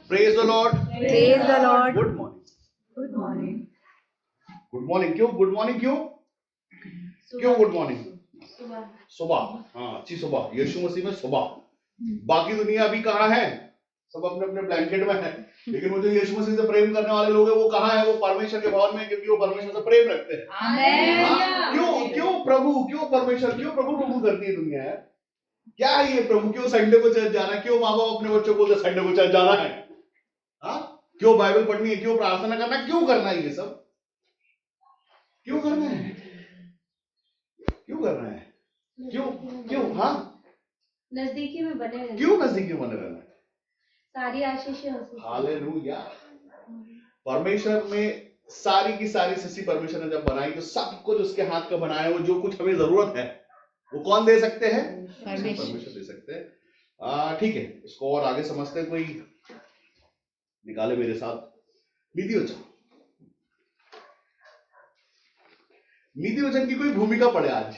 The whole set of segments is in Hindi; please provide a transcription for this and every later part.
Praise the Lord. Praise the Lord. Good morning. Good morning. Good morning क्यों? गुड मॉर्निंग क्यों? क्यों गुड मॉर्निंग? सुबह, हाँ अच्छी सुबह, यीशु मसीह में सुबह। बाकी दुनिया अभी कहाँ है? सब अपने अपने ब्लैंकेट में है, लेकिन वो जो यीशु मसीह से प्रेम करने वाले लोग हैं वो कहाँ है? वो परमेश्वर के भवन में, क्योंकि वो परमेश्वर से प्रेम रखते हैं। Amen. हाँ? क्यों प्रभु, क्यों परमेश्वर, क्यों प्रभु करती है दुनिया यार? क्या है ये प्रभु? क्यों संडे को चर्च जाना है? क्यों माँ बाप अपने बच्चों को संडे को चर्च जाना है? हाँ? क्यों बाइबल पढ़नी है? क्यों प्रार्थना करना? क्यों करना है ये सब? क्यों करना है? क्यों करना है? क्यों? हाँ, नजदीकी में बने रहना। क्यों नजदीकी में बने रहना है? सारी आशीषें उससे। हालेलुया। परमेश्वर में सारी की सारी सृष्टि परमेश्वर ने जब बनाई तो सब कुछ उसके हाथ का बनाया। वो जो कुछ हमें जरूरत है वो कौन दे सकते हैं? परमेश्वर दे सकते हैं। ठीक है, इसको और आगे समझते हैं। कोई निकाले मेरे साथ नीति वचन। नीति वचन की कोई भूमिका पढ़े आज।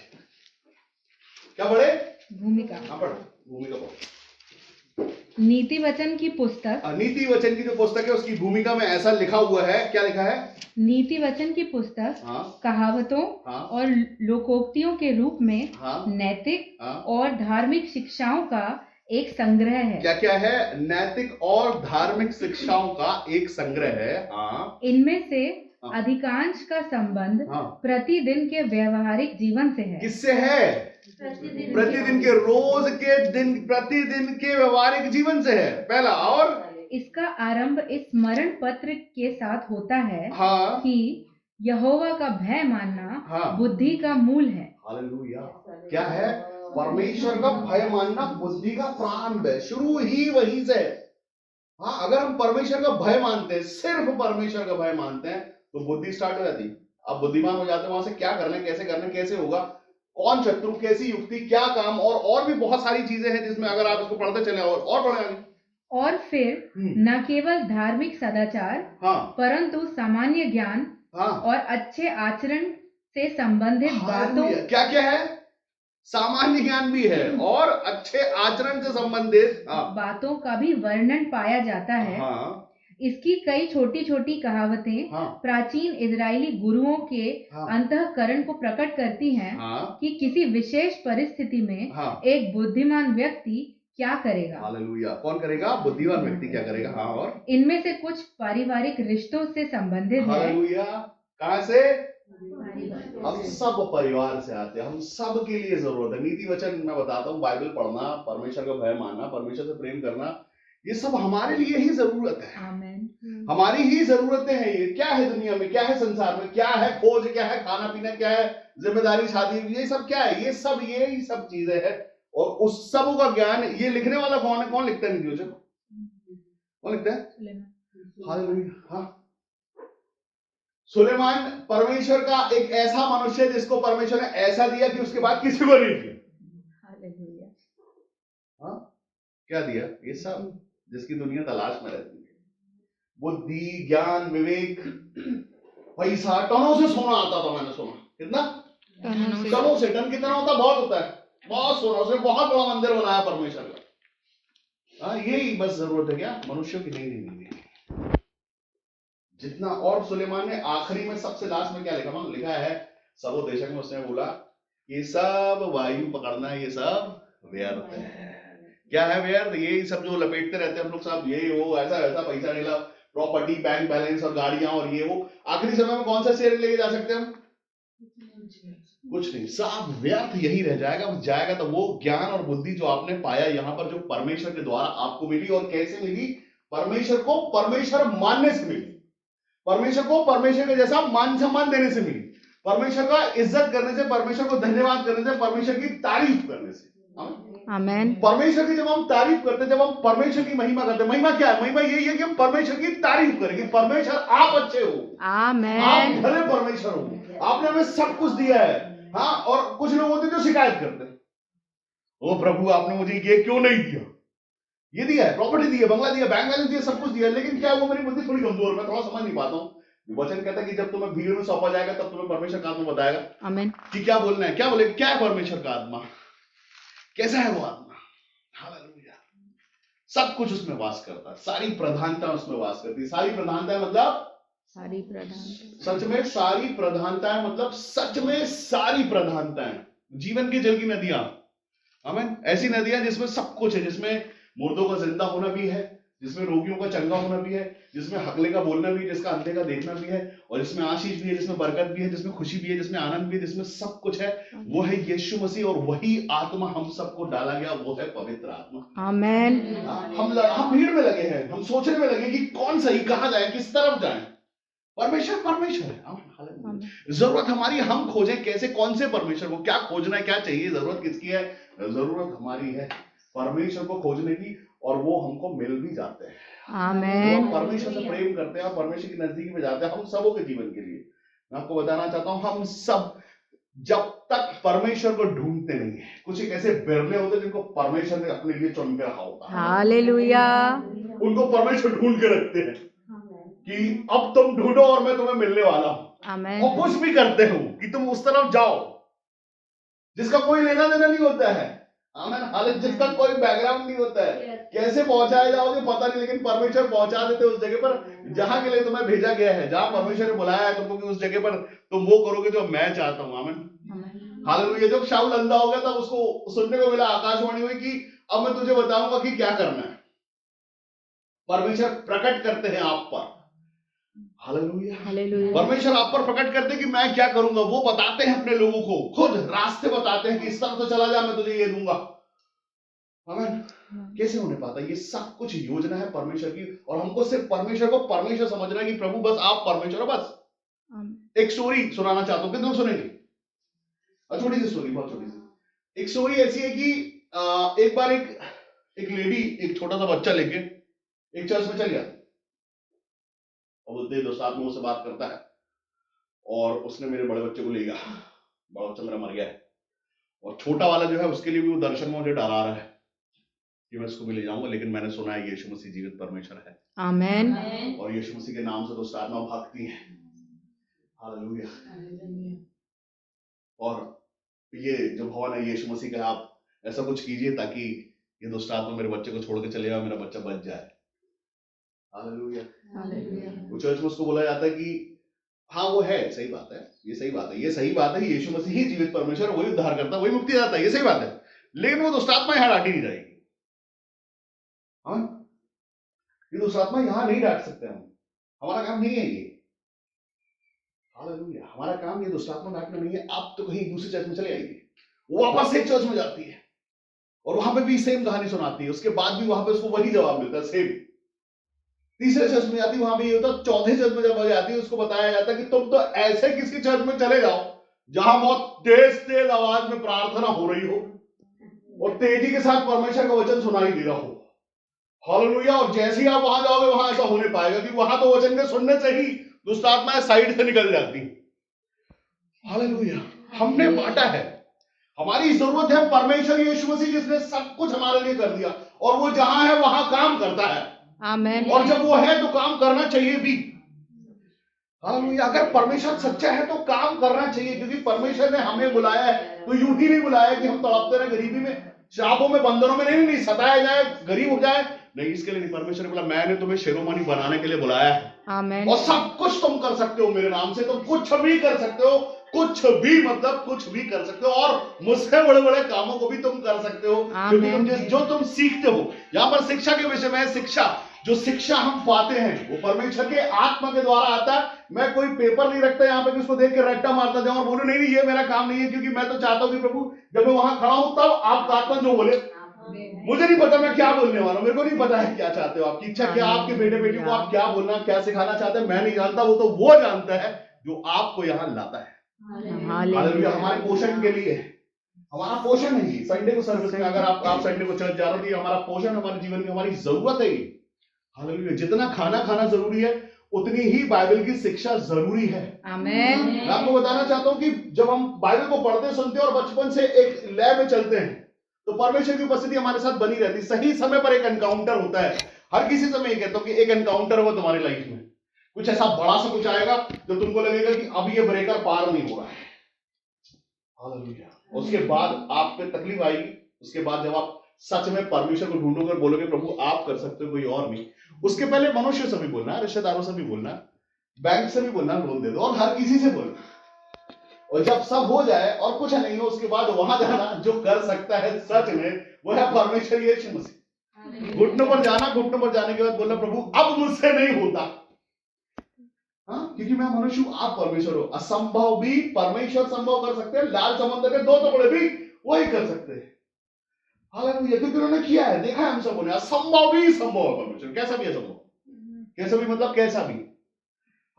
क्या पढ़े? भूमिका। हाँ पढ़ो, भूमिका पढ़ो। नीति वचन की पुस्तक। नीति वचन की जो पुस्तक है उसकी भूमिका में ऐसा लिखा हुआ है। क्या लिखा है? नीति वचन की पुस्तक हाँ, कहावतों हाँ, और लोकोक्तियों के रूप में हाँ, नैतिक हाँ। और धार्मिक शिक्षाओं का एक संग्रह है। क्या क्या है? नैतिक और धार्मिक शिक्षाओं का एक संग्रह है। हाँ, इनमें से हाँ। अधिकांश का संबंध हाँ। प्रतिदिन के व्यवहारिक जीवन से है। किससे है? प्रतिदिन के, रोज के दिन, प्रतिदिन के व्यवहारिक जीवन से है। पहला। और इसका आरंभ इस स्मरण पत्र के साथ होता है हाँ, कि यहोवा का भय मानना हाँ। बुद्धि का मूल है। हालेलुया। क्या है? परमेश्वर का भय मानना बुद्धि का प्रारंभ है। शुरू ही वहीं से। हाँ, अगर हम परमेश्वर का भय मानते हैं, सिर्फ परमेश्वर का भय मानते हैं, तो बुद्धि स्टार्ट हो जाती है। अब बुद्धिमान हो जाते हैं वहां से क्या करना है, कैसे करना है, कैसे होगा, कौन शत्रु, कैसी युक्ति, क्या काम, और भी बहुत सारी चीजें हैं जिसमें अगर आप इसको पढ़ते चले और पढ़े आगे। और फिर न केवल धार्मिक सदाचार, हाँ, परंतु सामान्य ज्ञान हाँ, और अच्छे आचरण से संबंधित बातों, हालेलुया। क्या क्या है? सामान्य ज्ञान भी है और अच्छे आचरण से संबंधित बातों का भी वर्णन पाया जाता है। हाँ, इसकी कई छोटी छोटी कहावतें हाँ, प्राचीन इजरायली गुरुओं के हाँ, अंतःकरण को प्रकट करती हैं हाँ, कि किसी विशेष परिस्थिति में हाँ। एक बुद्धिमान व्यक्ति क्या करेगा। हालेलुया। कौन करेगा? बुद्धिमान व्यक्ति क्या करेगा? हाँ, और इनमें से कुछ पारिवारिक रिश्तों से संबंधित है। हालेलुया। कहां से? हम सब परिवार से आते हैं, हम सब के लिए जरूरत है। नीति वचन मैं बताता हूँ, बाइबल पढ़ना, परमेश्वर का भय मानना, परमेश्वर से प्रेम करना, ये सब हमारे लिए ही जरूरत है। आमीन। हमारी ही जरूरतें हैं। ये क्या है? दुनिया में क्या है? संसार में क्या है? खोज क्या है? खाना पीना क्या है? जिम्मेदारी, शादी, ये सब क्या है? ये सब चीजें हैं। और उस सब का ज्ञान ये लिखने वाला कौन है? कौन लिखता है नीति वचन? कौन लिखता है? हालेलुया। हाँ, सुलेमान परमेश्वर का एक ऐसा मनुष्य जिसको परमेश्वर ने ऐसा दिया कि उसके बाद किसी को नहीं दिया। हालेलुया। हाँ, क्या दिया? ये सब जिसकी दुनिया तलाश में रहती है। बुद्धि, ज्ञान, विवेक, पैसा, टनों से सोना आता था, मैंने सुना। कितना? टनों से। टन कितना होता? बहुत होता है, बहुत सोना। उसने बहुत बड़ा मंदिर बनाया परमेश्वर का। हाँ, यही बस जरूरत है। क्या? मनुष्यों की नहीं जितना। और सुलेमान ने आखिरी में सबसे लास्ट में क्या लिखा? मतलब लिखा है सर्वोदेशक में, उसने बोला ये सब वायु पकड़ना, ये सब व्यर्थ है। क्या है व्यर्थ? ये सब जो लपेटते रहते हैं हम लोग सब, ये वो ऐसा वैसा, पैसा ढेला, प्रॉपर्टी, बैंक बैलेंस और गाड़ियां और ये वो, आखिरी समय में कौन सा शेयर लेके जा सकते हैं हम? कुछ नहीं, सब व्यर्थ यही रह जाएगा। बस जाएगा तो वो ज्ञान और बुद्धि जो आपने पाया यहाँ पर, जो परमेश्वर के द्वारा आपको मिली। और कैसे मिली? परमेश्वर को परमेश्वर मानने से मिली, परमेश्वर को परमेश्वर के जैसा मान सम्मान देने से मिली, परमेश्वर का इज्जत करने से, परमेश्वर को धन्यवाद करने से, परमेश्वर की तारीफ करने से। आमीन। परमेश्वर की जब हम तारीफ करते, जब हम परमेश्वर की महिमा करते, महिमा क्या है? महिमा यही है कि हम परमेश्वर की तारीफ करें कि परमेश्वर आप अच्छे हो, आमीन। आप भले परमेश्वर हो, आपने हमें सब कुछ दिया है। हाँ, और कुछ लोग होते हैं जो शिकायत करते हैं, ओ प्रभु आपने मुझे ये क्यों नहीं दिया? ये दिया है, प्रॉपर्टी दी है, बंगला दिया, बैंक बैलेंस दिया, सब कुछ दिया, लेकिन क्या वो मेरी बुद्धि थोड़ी कमजोर, मैं थोड़ा समझ नहीं पाता हूँ। वचन कहता है कि जब तुम्हें भीड़ में सौंपा जाएगा तब तुम्हें परमेश्वर का आत्मा बताएगा आमीन कि क्या बोलना है, क्या बोले, क्या है परमेश्वर का आत्मा, कैसा है वो आत्मा। हालेलुया। सब कुछ उसमें वास करता है, सारी प्रधानता उसमें वास करती है। सारी प्रधानता मतलब सारी प्रधान सच में सारी प्रधानताएं, मतलब सच में सारी प्रधानताएं, जीवन के जल की नदियां, आमीन, ऐसी नदियां जिसमें सब कुछ है, जिसमें मुर्दों का जिंदा होना भी है, जिसमें रोगियों का चंगा होना भी है, जिसमें हकले का बोलना भी है, जिसका अंधे का देखना भी है, और जिसमें आशीष भी है, जिसमें बरकत भी है, जिसमें खुशी भी है, जिसमें आनंद भी है, जिसमें सब कुछ है, वो है यीशु मसीह। और वही आत्मा हम सबको डाला गया, वो है पवित्र आत्मा। आमेन। हम भीड़ में लगे हैं, हम सोचने में लगे कि कौन सही, कहां जाए, किस तरफ जाए। परमेश्वर परमेश्वर है। जरूरत हमारी, हम खोजें कैसे, कौन से परमेश्वर को, क्या खोजना है, क्या चाहिए, जरूरत किसकी है? जरूरत हमारी है परमेश्वर को खोजने की, और वो हमको मिल भी जाते हैं। आमेन। हम परमेश्वर से प्रेम करते हैं और परमेश्वर की नजदीकी में जाते हैं, हम सबों के जीवन के लिए। मैं आपको बताना चाहता हूं, हम सब जब तक परमेश्वर को ढूंढते नहीं है, कुछ एक ऐसे बिरले होते हैं जिनको परमेश्वर ने अपने लिए चुन के रखा होता है, हालेलुया। उनको परमेश्वर ढूंढ के रखते हैं कि अब तुम ढूंढो और मैं तुम्हें मिलने वाला हूं। आमेन। और पुश भी करते हो कि तुम उस तरफ जाओ जिसका कोई लेना देना नहीं होता है। आमीन, हालांकि जिसका कोई बैकग्राउंड नहीं होता है, कैसे पहुंचाए जाओगे पता नहीं, लेकिन परमेश्वर पहुंचा देते उस जगह पर जहां के लिए तुम्हें भेजा गया है, जहां परमेश्वर ने बुलाया है तुमको, कि उस जगह पर तुम वो करोगे जो मैं चाहता हूं। आमीन, हालेलुया। जब शाऊल अंधा हो गया तब उसको सुनने को मिला, आकाशवाणी हुई कि अब मैं तुझे बताऊंगा कि क्या करना है। परमेश्वर प्रकट करते हैं आप पर, हालेलुया, हालेलुया। परमेश्वर आप पर प्रकट करते कि मैं क्या करूंगा। वो बताते हैं अपने लोगों को, खुद रास्ते बताते हैं कि इस तरह से चला जा, मैं तुझे ये दूंगा। आमीन। कैसे होने पाता? ये सब कुछ योजना है परमेश्वर की, और हमको सिर्फ परमेश्वर को परमेश्वर समझना है कि प्रभु बस आप परमेश्वर हो, बस। एक स्टोरी सुनाना चाहता हूं, कितने लोग सुनेंगे? छोटी सी स्टोरी, बहुत छोटी सी। एक स्टोरी ऐसी है कि एक बार एक लेडी एक छोटा सा बच्चा लेके एक चर्च में चल गया, और बोलते दोस्त आत्मा मुझसे बात करता है, और उसने मेरे बड़े बच्चे को ले गया। बड़ा बच्चा मेरा मर गया है, और छोटा वाला जो है उसके लिए भी वो दर्शन में मुझे डरा रहा है कि मैं इसको भी ले जाऊंगा, लेकिन मैंने सुना है यीशु मसीह जीवित परमेश्वर है। आमेन। और यीशु मसीह के नाम से दुष्ट आत्मा भागती है। हालेलुया। और ये जो भवन है यीशु मसीह का, आप ऐसा कुछ कीजिए ताकि ये दुष्ट आत्मा मेरे बच्चे को छोड़ के चले जाए, मेरा बच्चा बच जाए। हालेलुया। वो चर्च में उसको बोला जाता है कि हाँ वो है, सही बात है, ये सही बात है, ये सही बात है, यीशु मसीह ही जीवित परमेश्वर, वही उद्धार करता है, वही मुक्ति दाता है, ये सही बात है, लेकिन वो दुष्ट आत्मा यहां डांटी नहीं जाएगी। हाँ, ये दुष्ट आत्मा यहां नहीं डांट सकते हम, हमारा काम नहीं है ये। हालेलुया। हमारा काम ये दुष्ट आत्मा डांटना नहीं है। आप तो कहीं दूसरी चर्च में चले आइए, वो वापस एक चर्च में जाती है और वहां पे भी सेम कहानी सुनाती है, उसके बाद भी वहां पे उसको वही जवाब मिलता है, सेम। तीसरे चर्च में जाती, वहां भी ये होता। चौथे चर्च में जब वो जाती है, उसको बताया जाता है कि तुम तो ऐसे किसी चर्च में चले जाओ जहां बहुत तेज तेज आवाज में प्रार्थना हो रही हो और तेजी के साथ परमेश्वर का वचन सुनाई दे रहा हो। हालेलुया। और जैसे ही आप वहां जाओगे वहां ऐसा होने पाएगा कि वहां तो वचन के सुनने से ही दुष्ट आत्माएं साइड से निकल जाती। हालेलुया। हमने बांटा है, हमारी जरूरत है परमेश्वर यीशु मसीह जिसने सब कुछ हमारे लिए कर दिया, और वो जहां है वहां काम करता है। आमेन। और जब वो है तो काम करना चाहिए भी। हालेलुया। अगर परमेश्वर सच्चा है तो काम करना चाहिए, क्योंकि परमेश्वर ने हमें बुलाया है तो यूं ही नहीं बुलाया कि हम तड़पते रहे गरीबी में, श्रापों में, बंधनों में, नहीं सताया जाए, गरीब हो जाए, नहीं, इसके लिए नहीं। परमेश्वर ने बोला मैंने तुम्हें शिरोमणि बनाने के लिए बुलाया है। आमेन। और सब कुछ तुम कर सकते हो मेरे नाम से, तुम कुछ भी कर सकते हो, कुछ भी मतलब कुछ भी कर सकते हो, और मुझसे बड़े बड़े कामों को भी तुम कर सकते हो, क्योंकि तुम जो तुम सीखते हो। यहां पर शिक्षा के विषय में, शिक्षा जो शिक्षा हम पाते हैं वो परमेश्वर के आत्मा के द्वारा आता है। मैं कोई पेपर नहीं रखता यहाँ पे कि उसको देख के रट्टा मारता जाऊं और बोलूं नहीं ये मेरा काम नहीं है, क्योंकि मैं तो चाहता हूं कि प्रभु जब मैं वहां खड़ा हूं तब आपका आत्मा जो बोले, मुझे नहीं पता मैं क्या बोलने वाला हूं, मेरे को नहीं पता है क्या चाहते हो, आपकी इच्छा क्या, आपके बेटे बेटी को आप क्या बोलना, क्या सिखाना चाहते हैं, मैं नहीं जानता, वो तो वो जानता है जो आपको यहाँ लाता है। हालेलुया। हमारे पोषण के लिए, हमारा पोषण है ये। संडे को सर्विस में अगर आप संडे को चर्च जा रहे हो, हमारा पोषण, हमारे जीवन की हमारी जरूरत है ये। हालेलुया। जितना खाना खाना जरूरी है उतनी ही बाइबल की शिक्षा जरूरी है। आमेन। मैं आपको बताना चाहता हूं कि जब हम बाइबल को पढ़ते सुनते हैं और बचपन से एक लय में चलते हैं तो परमेश्वर की उपस्थिति हमारे साथ बनी रहती। सही समय पर एक एनकाउंटर होता है। हर किसी से मैं ये कहता हूं कि एक एनकाउंटर होगा तुम्हारी लाइफ में, कुछ ऐसा बड़ा सा कुछ आएगा जो तुमको लगेगा कि अब ये ब्रेकर पार नहीं हो रहा है। हालेलुया। उसके बाद आप पे तकलीफ आएगी, उसके बाद जब आप सच में परमेश्वर को ढूंढोगे और बोलोगे प्रभु आप कर सकते हो, कोई और नहीं। उसके पहले मनुष्य से भी बोलना, रिश्तेदारों से भी बोलना, बैंक से भी बोलना लोन दे दो, और हर किसी से बोलना। और जब सब हो जाए और कुछ नहीं हो, उसके बाद वहां जाना जो कर सकता है सच में, वो है परमेश्वर यीशु मसीह। घुटनों पर जाना, घुटनों पर जाने के बाद बोलना प्रभु अब मुझसे नहीं होता, हाँ, क्योंकि मैं मनुष्य हूं, आप परमेश्वर हो। असंभव भी परमेश्वर संभव कर सकते हैं, लाल समंदर के 2 टुकड़े भी वही कर सकते हैं। हालांकि क्योंकि उन्होंने किया है, देखा है हम सबों ने। असंभव भी संभव है परमेश्वर, कैसा भी असंभव, कैसा भी मतलब कैसा भी।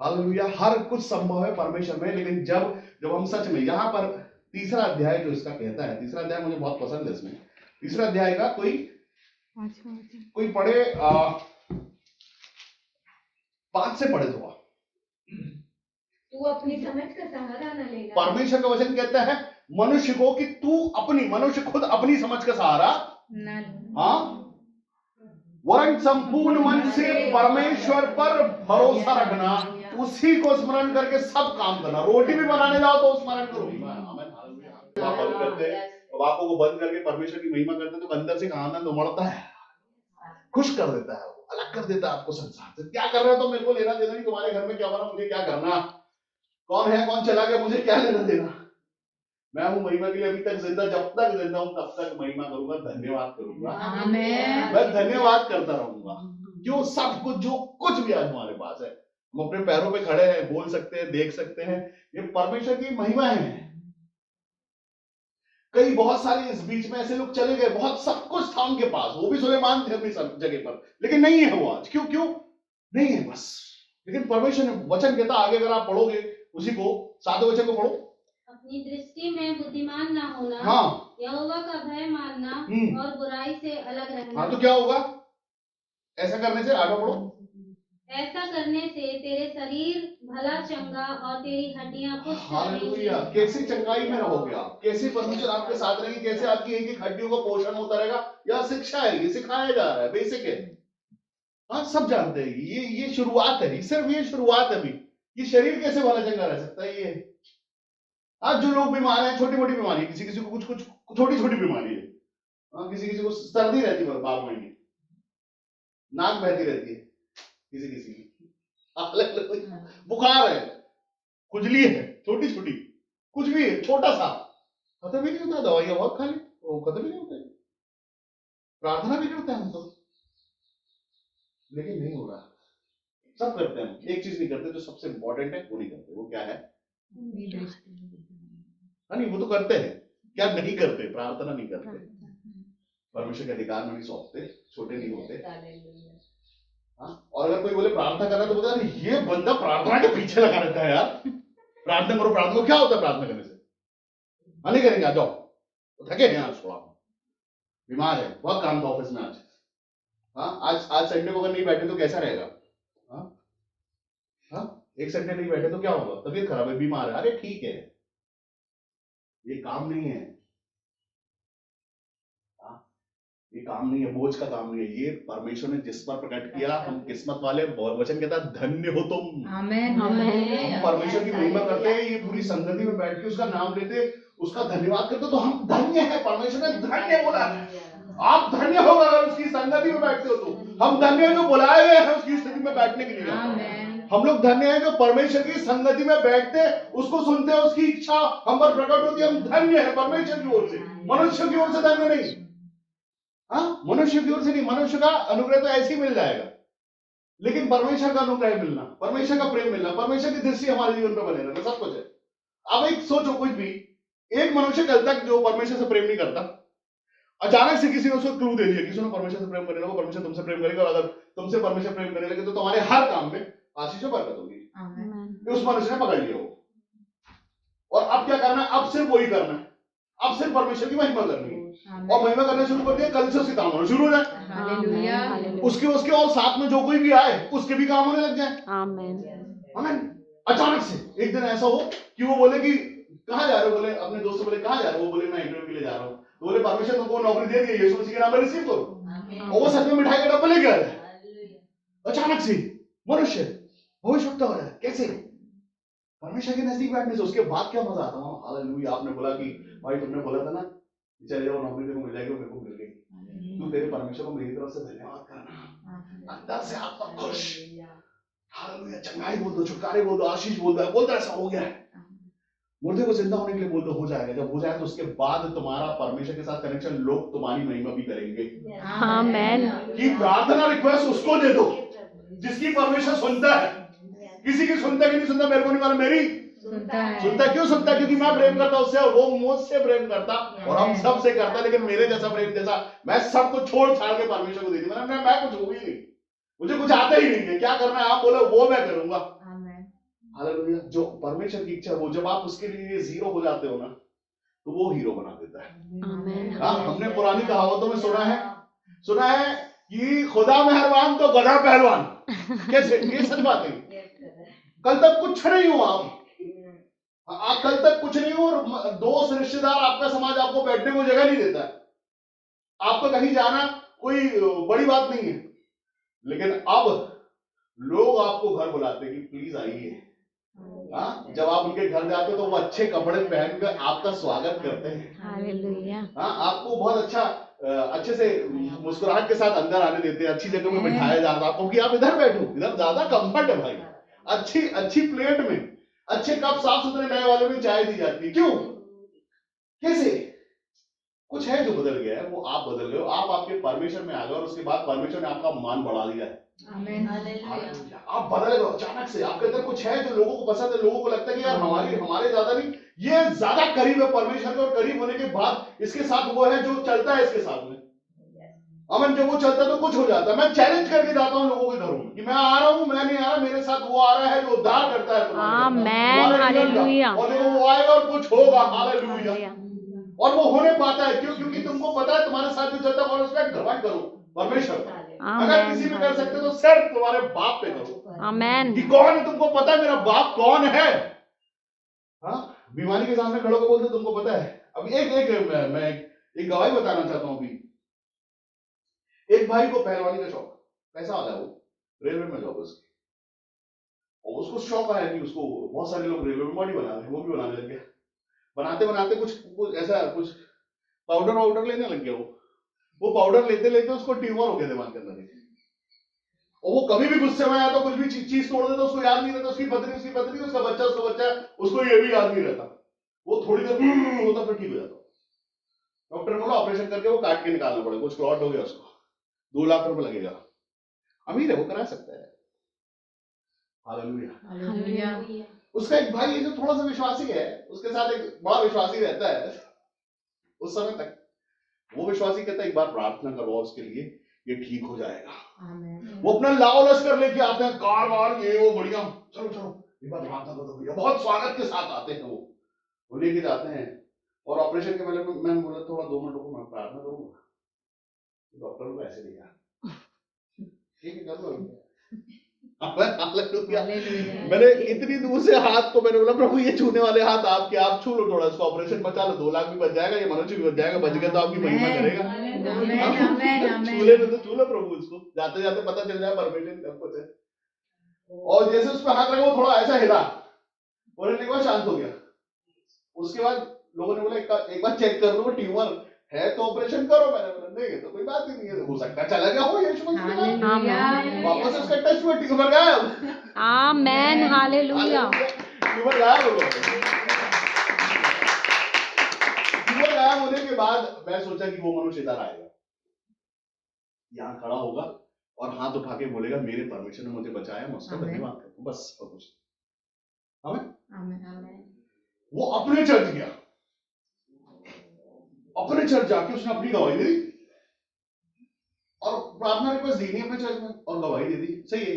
हालेलुया, हर कुछ संभव है परमेश्वर में। लेकिन जब हम सच में, यहां पर तीसरा अध्याय जो इसका कहता है, तीसरा अध्याय मुझे बहुत पसंद है। इसमें तीसरा अध्याय का कोई पढ़े 5 से पढ़े तो तू अपनी समझ का सहारा न लेना। परमेश्वर का वचन कहता है मनुष्य को कि मनुष्य खुद अपनी समझ का सहारा, हाँ, वरन संपूर्ण मन से परमेश्वर पर भरोसा रखना, उसी को स्मरण करके सब काम करना। रोटी भी बनाने जाओ तो स्मरण करो। बंद करते, आंखों को बंद करके परमेश्वर की महिमा करते तो अंदर से आनंद उमड़ता है, खुश कर देता है, अलग कर देता है आपको संसार से। क्या कर रहे हो तो मेरे को लेना देना नहीं, तुम्हारे घर में क्या बना मुझे क्या करना, कौन है कौन चला गया मुझे क्या लेना देना। मैं हूं महिमा के लिए अभी तक जिंदा, जब तक जिंदा हूं तब तक महिमा करूंगा, धन्यवाद करूंगा। आमीन। मैं धन्यवाद करता रहूंगा। जो सब कुछ, जो कुछ भी आज हमारे पास है, हम अपने पैरों पे खड़े हैं, बोल सकते हैं, देख सकते हैं, ये परमेश्वर की महिमा है। कई बहुत सारे इस बीच में ऐसे लोग चले गए, बहुत सब कुछ था उनके पास, वो भी सुलेमान थे अपनी जगह पर, लेकिन नहीं है वो आज। क्यों नहीं है बस। लेकिन परमेश्वर ने वचन कहता, आगे अगर आप पढ़ोगे उसी को, 7वें वचन को पढ़ो, अपनी दृष्टि में बुद्धिमान ना होना, हाँ, यहोवा का भय मानना और बुराई से अलग रहना। हाँ, तो क्या होगा ऐसा करने से? आगे पढ़ो। ऐसा करने से तेरे शरीर भला चंगा और तेरी हड्डियां पुष्ट हालेलुया। कैसी चंगाई में रहोगे आप, कैसे परमेश्वर आपके साथ रहेंगे, कैसे आपकी एक एक हड्डियों का पोषण होता रहेगा। यह शिक्षा है, ये सिखाया जा रहा है, बेसिक है, हाँ, सब जानते हैं। ये शुरुआत है, सिर्फ ये शुरुआत है। अभी ये शरीर कैसे भला चंगा रह सकता है? ये आज जो लोग बीमार हैं, छोटी मोटी बीमारी, किसी किसी को कुछ छोटी छोटी बीमारी है, हाँ, किसी किसी को सर्दी रहती है 12 महीने, नाक बहती रहती है किसी किसी की, बुखार है, खुजली है, छोटी छोटी कुछ भी है, छोटा सा, खत्म ही नहीं होता। दवाइयां बहुत खा ली, वो खत्म ही नहीं होता। प्रार्थना भी करते हैं हम तो, लेकिन नहीं हो रहा। सब करते हैं, एक चीज नहीं करते जो सबसे इंपॉर्टेंट है, वो नहीं करते। वो क्या है? नहीं, वो तो करते हैं, क्या नहीं करते? प्रार्थना नहीं करते, परमेश्वर के अधिकार में नहीं सौंपते, छोटे नहीं होते। हाँ? और अगर कोई बोले प्रार्थना करना, तो बोलता है ये बंदा प्रार्थना के पीछे लगा रहता है यार। प्रार्थना करो, प्रार्थना को क्या होता है प्रार्थना करने से? हाँ, नहीं करेंगे, आ जाओ, तो थके हैं आज, थोड़ा बीमार है, बहुत काम था ऑफिस में आज, हाँ, आज संडे को अगर नहीं बैठे तो कैसा रहेगा? हाँ, हाँ, एक संडे नहीं बैठे तो क्या होगा? तबीयत खराब है, बीमार है, अरे ठीक है, ये काम नहीं है, ये काम नहीं है, बोझ का काम नहीं है। ये परमेश्वर ने जिस पर प्रकट किया, हम किस्मत वाले। वचन कहता है धन्य हो तुम। आमीन। हम परमेश्वर की महिमा करते हैं, ये पूरी संगति में बैठ के उसका नाम लेते, उसका धन्यवाद करते, तो हम धन्य है। परमेश्वर ने धन्य बोला, आप धन्य हो अगर उसकी संगति में बैठते हो तो। हम धन्य हैं जो बुलाए गए हैं उसकी स्थिति में बैठने के लिए। हम लोग धन्य हैं जो परमेश्वर की संगति में बैठते, उसको सुनते, उसकी इच्छा हम पर प्रकट होती है। हम धन्य है परमेश्वर की ओर से, मनुष्य की ओर से धन्य नहीं। हाँ, मनुष्य की ओर से नहीं, मनुष्य का अनुग्रह तो ऐसे ही मिल जाएगा, लेकिन परमेश्वर का अनुग्रह मिलना, परमेश्वर का प्रेम मिलना, परमेश्वर की दृष्टि हमारे जीवन पर बने रहना, सब कुछ है। अब एक सोचो, कुछ भी एक मनुष्य कल तक जो परमेश्वर से प्रेम नहीं करता, अचानक से किसी ने उसको क्लू दे दिया, किसी ने परमेश्वर से प्रेम करने लगा, परमेश्वर तुमसे प्रेम करेगा, और अगर तुमसे परमेश्वर प्रेम करने लगे तो तुम्हारे हर काम में आशीष बरकत होगी। उस मनुष्य ने पकड़ लिया वो, और अब क्या करना है? अब सिर्फ वही करना है, अब सिर्फ परमेश्वर की महिमा करनी है, और महिमा करना शुरू कर दिया, कल से उसके काम होना शुरू हो जाए। हालेलुया। उसके और साथ में जो कोई भी आए उसके भी काम होने लग जाए। आमीन। आमीन। अचानक से एक दिन ऐसा हो कि वो बोले कि कहाँ जा रहे हो? बोले अपने दोस्त से, बोले कहाँ जा रहे हो? वो बोले मैं इंटरव्यू के लिए जा रहा हूँ। तो बोले परमेश्वर तुमको नौकरी दे दी है, यीशु मसीह के नाम में रिसीव करो। और वो सच में मिठाई का डब्बा लेके आ रहा है। अचानक से मनुष्य भविष्यवक्ता हो रहा है, कैसे? परमेश्वर के नजदीक बैठने से। उसके बाद क्या मजा आता है? हालेलुया। आपने बोला कि भाई तुमने बोला था ना चले जाओ, नौकरी तेरे को मिल जाएगी, मेरे को मिल गई। तू तेरे परमेश्वर को मेरी तरफ से धन्यवाद करना, अंदर से आत्मा खुश। हालेलुया। चंगाई बोल दो, छुटकारे बोल दो, आशीष बोल दो, बोल दो ऐसा हो गया है। मुर्दे को जिंदा होने के लिए बोल दो, हो जाएगा। जब हो जाए तो उसके बाद तुम्हारा परमेश्वर के साथ कनेक्शन लोग तुम्हारी महिमा भी करेंगे। आमेन। कि प्रार्थना रिक्वेस्ट उसको दे दो जिसकी परमेश्वर सुनता है। किसी की सुनता कि नहीं सुनता मेरे को नहीं मालूम, मेरी सुनता। क्यों सुनता? क्योंकि मैं प्रेम करता उससे और वो मुझसे प्रेम करता और हम सब से करता। लेकिन मेरे जैसा प्रेम जैसा मैं सब कुछ छोड़ छाड़ के परमेश्वर को दे दी। मैं कुछ हो ही नहीं, मुझे कुछ आता ही नहीं है। क्या करना है आप बोलो, वो मैं करूंगा। हालेलुया। जो परमेश्वर की इच्छा, वो जब आप उसके लिए जीरो हो जाते हो ना, तो वो हीरो बना देता है। आमेन। हाँ, हमने पुरानी कहावतों में सुना है कि खुदा मेहरबान तो गधा पहलवान। कैसे? ये सच बात है। कल तक कुछ नहीं हुआ, आप कल तक कुछ नहीं हो, और दोस्त रिश्तेदार आपका समाज आपको बैठने को जगह नहीं देता है। आपको कहीं जाना कोई बड़ी बात नहीं है, लेकिन अब लोग आपको घर बुलाते हैं कि प्लीज आइए। हाँ, जब आप उनके घर जाते हो तो वो अच्छे कपड़े पहनकर आपका स्वागत करते हैं। हालेलुया। हाँ, आपको बहुत अच्छे से मुस्कुराहट के साथ अंदर आने देते हैं। अच्छी जगह में बिठाया जाता है आपको कि आप इधर बैठो, इधर ज्यादा कंफर्ट है भाई। अच्छी प्लेट में अच्छे कप साफ सुथरे नए वाले में चाय दी जाती है। क्यों? कैसे? कुछ है जो बदल गया है, वो आप बदल गए हो। आप आपके परमेश्वर में आ गए और उसके बाद परमेश्वर ने आपका मान बढ़ा दिया है। आमेन। आप बदल गए अचानक से। आपके अंदर कुछ है जो लोगों को पसंद है। लोगों को लगता है कि यार हमारे ज्यादा नहीं, ये ज्यादा करीब है परमेश्वर के, और करीब होने के बाद इसके साथ वो है जो चलता है इसके साथ में। अमन, जब वो चलता है तो कुछ हो जाता है। मैं चैलेंज करके जाता हूँ लोगों के घरों में कि मैं आ रहा हूँ, मैं नहीं आ रहा, मेरे साथ वो आ रहा है जो उद्धार करता है आमेन। हालेलुया। और देखो वो आएगा और कुछ होगा। हालेलुया। और वो होने पाता है। क्यों? क्योंकि तुमको पता है तुम्हारे साथ जो चलता है, और उस पर घमंड करो परमेश्वर पर। अगर किसी पे कर सकते तो सिर्फ तुम्हारे बाप पे करो। आमेन। कि कौन है, तुमको पता है मेरा बाप कौन है। हाँ, बीमारी के सामने खड़े होकर बोलते तुमको पता है। अब मैं एक गवाही बताना चाहता हूँ। अभी एक भाई को पहलवानी का शौक, पैसा वाला है, वो रेलवे में जॉब है उसकी, और उसको शौक आया कि उसको बहुत सारे लोग रेलवे में बॉडी बना रहे हैं, वो भी बनाने लग गया। बनाते बनाते कुछ ऐसा कुछ पाउडर लेने लग गया। वो पाउडर लेते लेते उसको ट्यूमर हो गया दिमाग के अंदर। और वो कभी भी गुस्से में आया तो कुछ भी चीज तोड़ देता, उसको याद नहीं रहता। उसकी पत्नी, उसका बच्चा, उसको ये भी याद नहीं रहता। वो थोड़ी देर होता फिर ठीक हो जाता। डॉक्टर बोला ऑपरेशन करके वो काट के निकालना पड़ेगा, कुछ क्लॉट हो गया, उसको 2 लाख रुपए लगेगा। अमीर है, वो करा सकता है। हालेलुया। उसका एक भाई है जो थोड़ा सा विश्वासी है, उसके साथ एक बड़ा विश्वासी रहता है उस समय तक। वो विश्वासी कहता है एक बार प्रार्थना करवाओ उसके लिए, ये ठीक हो जाएगा। वो अपना लाओ लश्कर लेके आते हैं, कार वार ये वो बढ़िया, चलो एक बार प्रार्थना कर दो भैया। बहुत स्वागत के साथ आते हैं। वो लेके जाते हैं, और ऑपरेशन के पहले मैंने बोला थोड़ा 2 मिनट रुको, मैं प्रार्थना करूंगा। डॉक्टर को ऐसे दिया, ठीक है कर लो। मैंने इतनी दूर से हाथ को मैंने बोला प्रभु ये छूने वाले हाथ आपके, आप छू लो थोड़ा, इसको ऑपरेशन बचा लो, 2 लाख भी बच जाएगा, ये मनुष्य भी बच जाएगा। बच गया तो आपकी महिमा करेगा। छू ले तो छू लो प्रभु इसको, जाते जाते पता चल जाए परमेश्वर सब कुछ है। और जैसे उस पर हाथ रखा वो थोड़ा ऐसा हिला, बोलने के बाद शांत हो गया। उसके बाद लोगों ने बोला एक बार चेक कर लो ट्यूमर है तो ऑपरेशन करो। मैंने बोला नहीं है तो कोई बात ही नहीं है, हो सकता है चला गया हो यीशु मसीह के नाम। वापस उसका टेस्ट हुआ, ट्यूमर गायब। आमेन। हालेलुया। ट्यूमर गायब हो गया। ट्यूमर गायब होने के बाद मैं सोचा कि वो मनुष्य इधर आएगा, यहाँ खड़ा होगा और हाथ उठा के बोलेगा मेरे परमेश्वर ने मुझे बचाया, मैं उसका धन्यवाद करूँ, बस और कुछ। वो अपने चर्च गया, अपने चर्च जाके उसने अपनी गवाही दे दी और प्रार्थना रिक्वेस्ट दी नहीं अपने चर्च में, और गवाही दे दी। सही है,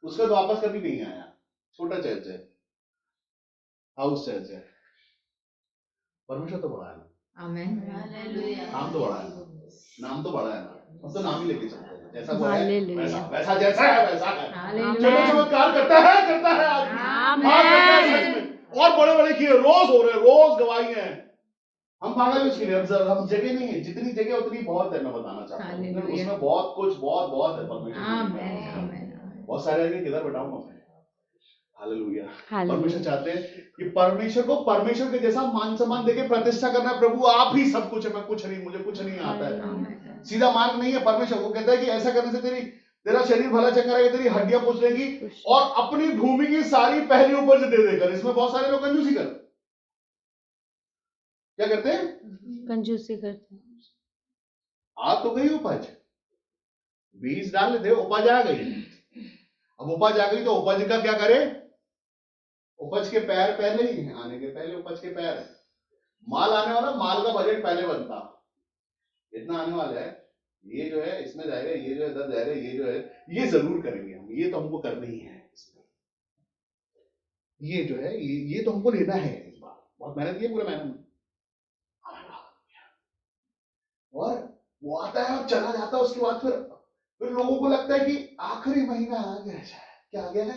उसका तो वापस कभी नहीं आया। छोटा चर्च है, हाउस चर्च है। परमेश्वर तो बड़ा है ना। आमेन। नाम तो बड़ा है ना, नाम तो बड़ा है ना, हम तो नाम ही लेके चलते हैं। जैसा वो है वैसा जैसा है वैसा है। चलो चमत्कार करता है आदमी, और बड़े बड़े किए रोज हो रहे, रोज गवाही है। हम पागल उसके लिए, हम जगह नहीं है, जितनी जगह उतनी बहुत है। मैं बताना चाहता हूँ उसमें बहुत कुछ बहुत है परमेश्वर। बहुत सारे आगे किधर बैठाऊंगा मैं, हालेलुया। हालेलुया। परमेश्वर चाहते हैं कि परमेश्वर को परमेश्वर के जैसा मान सम्मान देके प्रतिष्ठा करना। प्रभु आप ही सब कुछ है, मैं कुछ नहीं, मुझे कुछ नहीं आता है। सीधा मार्ग नहीं है। परमेश्वर को कहता है कि ऐसा करने से तेरा शरीर भला चंगा रहेगा, तेरी हड्डियां पुछ लेंगी और अपनी भूमि की सारी पहली उपज दे देकर। इसमें बहुत सारे लोग कंजूसी करते, क्या करते हैं? कंजूसी करते हैं। आ तो गई उपज, बीज डाल दे, उपज आ गई। अब उपज आ गई तो उपज का क्या करे? उपज के पैर पहले ही हैं, आने के पहले उपज के पैर है। माल आने वाला, माल का बजट पहले बनता, इतना आने वाला है, ये जो है इसमें जाएगा, ये जो है इधर जाएगा, ये जो है ये जरूर करेंगे हम, ये तो हमको करना ही है। ये जो है ये तो हमको लेना है इस बार। बहुत मेहनत की पूरे महीने में, और वो आता है और चला जाता है। उसके बाद फिर लोगों को लगता है कि आखिरी महीना आ गया है। क्या आ गया है?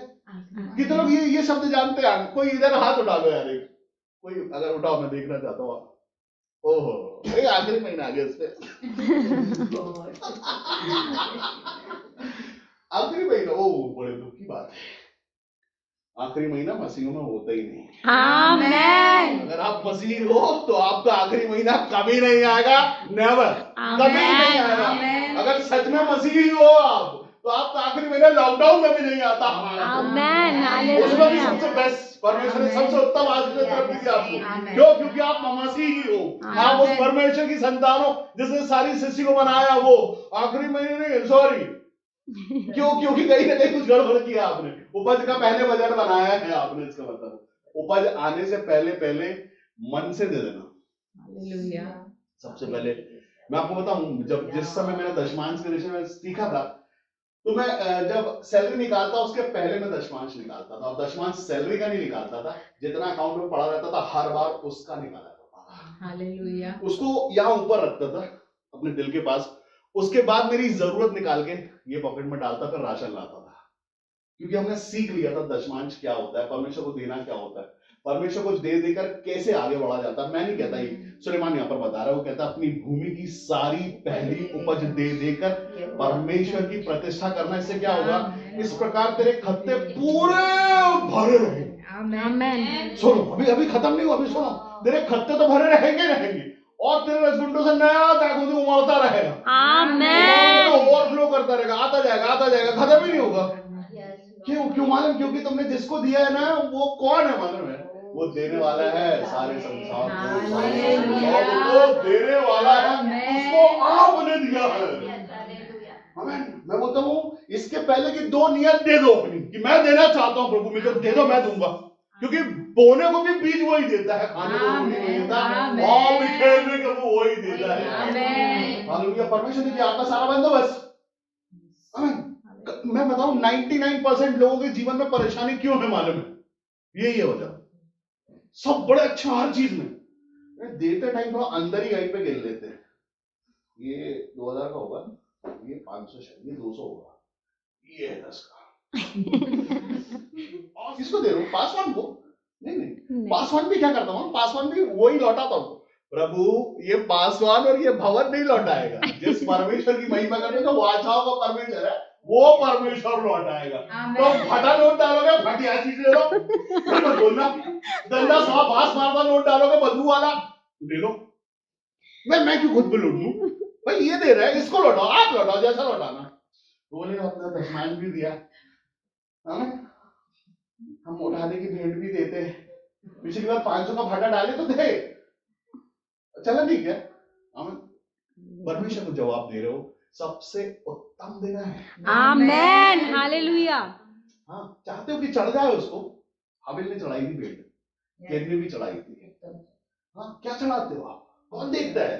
कितने लोग ये शब्द जानते हैं? कोई इधर हाथ उठा लो यार, एक कोई अगर उठाओ, मैं देखना चाहता हूँ। ओहो, आखिरी महीना आ गया इस पे। आखिरी महीना, ओ बड़े दुख की बात है। आखिरी महीना मसीहों में होता ही नहीं। आमेन। अगर आप मसीह हो तो आपका आखिरी महीना कभी नहीं आएगा, नेवर, कभी नहीं आएगा। अगर सच में मसीही हो आप तो आपका आखिरी महीना लॉकडाउन में भी नहीं आता हमारा। आमेन। उसमें भी सबसे बेस्ट परमेश्वर ने सबसे उत्तम आशीष तरफ दी आपको। क्यों? क्योंकि आप मसीही हो, आप उस परमेश्वर की संतान हो जिसने सारी सृष्टि को बनाया। वो आखिरी महीने नहीं, सॉरी, क्यों? क्योंकि कहीं ना कहीं कुछ गड़बड़ किया आपने। उपज का पहले बजट बनाया है आपने। इसका मतलब उपज आने से पहले पहले मन से दे देना। सबसे पहले मैं आपको बताऊं, जब जिस समय मैंने दशमांश के विषय में सीखा था, तो मैं जब सैलरी निकालता उसके पहले मैं दशमांश निकालता था। और दशमांश सैलरी का नहीं निकालता था, जितना अकाउंट में पड़ा रहता था हर बार उसका निकाला जाता था। हालेलुया। उसको यहाँ ऊपर रखता था अपने दिल के पास। उसके बाद मेरी जरूरत निकाल के ये पॉकेट में डालता, फिर राशन लाता था। क्योंकि हमने सीख लिया था दशमांश क्या होता है, परमेश्वर को देना क्या होता है, परमेश्वर को दे देकर कैसे आगे बढ़ा जाता है। मैं नहीं कहता, ही सुलेमान यहाँ पर बता रहा है, वो कहता अपनी भूमि की सारी पहली उपज दे देकर परमेश्वर की प्रतिष्ठा करना। इससे क्या होगा? इस प्रकार तेरे खत्ते पूरे भरे रहेंगे। आमेन। सुनो, अभी खत्म नहीं हुआ, अभी सुनो। तेरे खत्ते तो भरे रहेंगे और तेरे रसगुंडों से नया दाखूदी उमड़ता रहेगा। आमेन। ओवरफ्लो करता रहेगा, आता जाएगा, खत्म ही नहीं होगा। क्यों मालूम? क्योंकि तुमने जिसको दिया है ना, वो कौन है मालूम है? वो देने वाला है सारे संसार को, देने वाला है, उसको आपने दिया है। मैं बोलता हूँ इसके पहले कि 2 नियत दे दो अपनी, कि मैं देना चाहता हूँ प्रभु, मुझे दे दो, मैं दूंगा। क्योंकि बोने को भी बीज वही देता है, खाने को भी वही देता है, और बिखेरने को वो वही देता है। हालेलुया। परमेश्वर ने दिया आपका सारा बंदोबस्त। मैं बताऊं 99% लोगों के जीवन में परेशानी क्यों है मालूम है? यही है वजह। सब बड़े अच्छा हर चीज में देते टाइम थोड़ा अंदर ही कहीं पे गिर लेते हैं। ये 2000 का होगा, ये 500 शायद, ये 200 होगा, ये है 10 का। और किसको दे रहा हूँ? पासवान को? नहीं, पासवान भी क्या करता हूँ? पासवान भी वही लौटाता हूँ। प्रभु ये पासवान और ये भवन नहीं लौटाएगा। जिस परमेश्वर की महिमा करने का वो आशाओं का परमेश्वर है, वो परमेश्वर लौटाएगा। तो फटा नोट डालोगे, फटिया चीज ले लो, बोलना गंदा सा बास मारता नोट डालोगे बदबू वाला, दे लो। मैं क्यों खुद पे लूट लूं? भाई ये दे रहा है, इसको लौटाओ, आप लौटाओ जैसा लौटाना। बोले अपना दशमान भी दिया, हम उठाने की भेंट भी देते हैं। पिछली बार 500 का फटा डाले तो दे, चला ठीक है। परमेश्वर को जवाब दे रहे हो, सबसे उत्तम देना है। आमेन। हालेलुया। हाँ, चाहते हो कि चढ़ जाए उसको? हाबिल ने चढ़ाई थी भेंट, कैन ने भी चढ़ाई थी। हाँ, क्या चढ़ाते हो आप? कौन देखता है?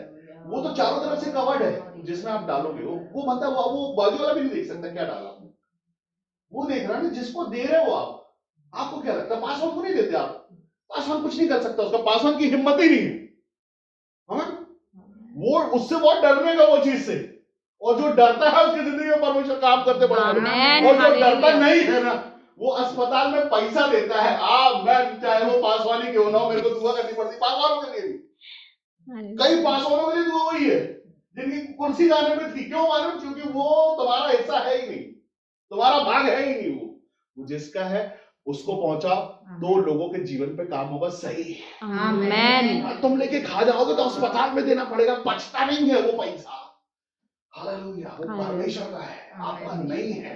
वो तो चारों तरफ से कवर्ड है जिसमें आप डालोगे। वो बनता, वो बाजू वाला भी नहीं देख सकता क्या डाला। वो देख रहा है ना जिसको दे रहे हो आप। आपको क्या लगता है पासवान को नहीं देते आप? पासवान कुछ नहीं कर सकता, उसका पासवान की हिम्मत ही नहीं है। वो उससे बहुत डरने का वो चीज से, और जो डरता है उसकी जिंदगी में परमेश्वर काम करते पड़ा। और जो डरता नहीं है ना, वो अस्पताल में पैसा देता है। मैं चाहे वो पासवानी क्यों ना हो, मेरे को दुआ करनी पड़ती पासवानों के लिए भी। कई पासवानों के लिए दुआ वही है जिनकी कुर्सी जाने में थी। क्यों मालूम? क्योंकि वो तुम्हारा हिस्सा है ही नहीं, तुम्हारा भाग है ही नहीं। वो जिसका है उसको पहुंचा तो लोगों के जीवन पे काम होगा सही। आमेन। तुम लेके खा जाओगे तो अस्पताल में देना पड़ेगा, बचता नहीं है वो पैसा। हालेलुया, वो परमेश्वर का है, आपका नहीं है।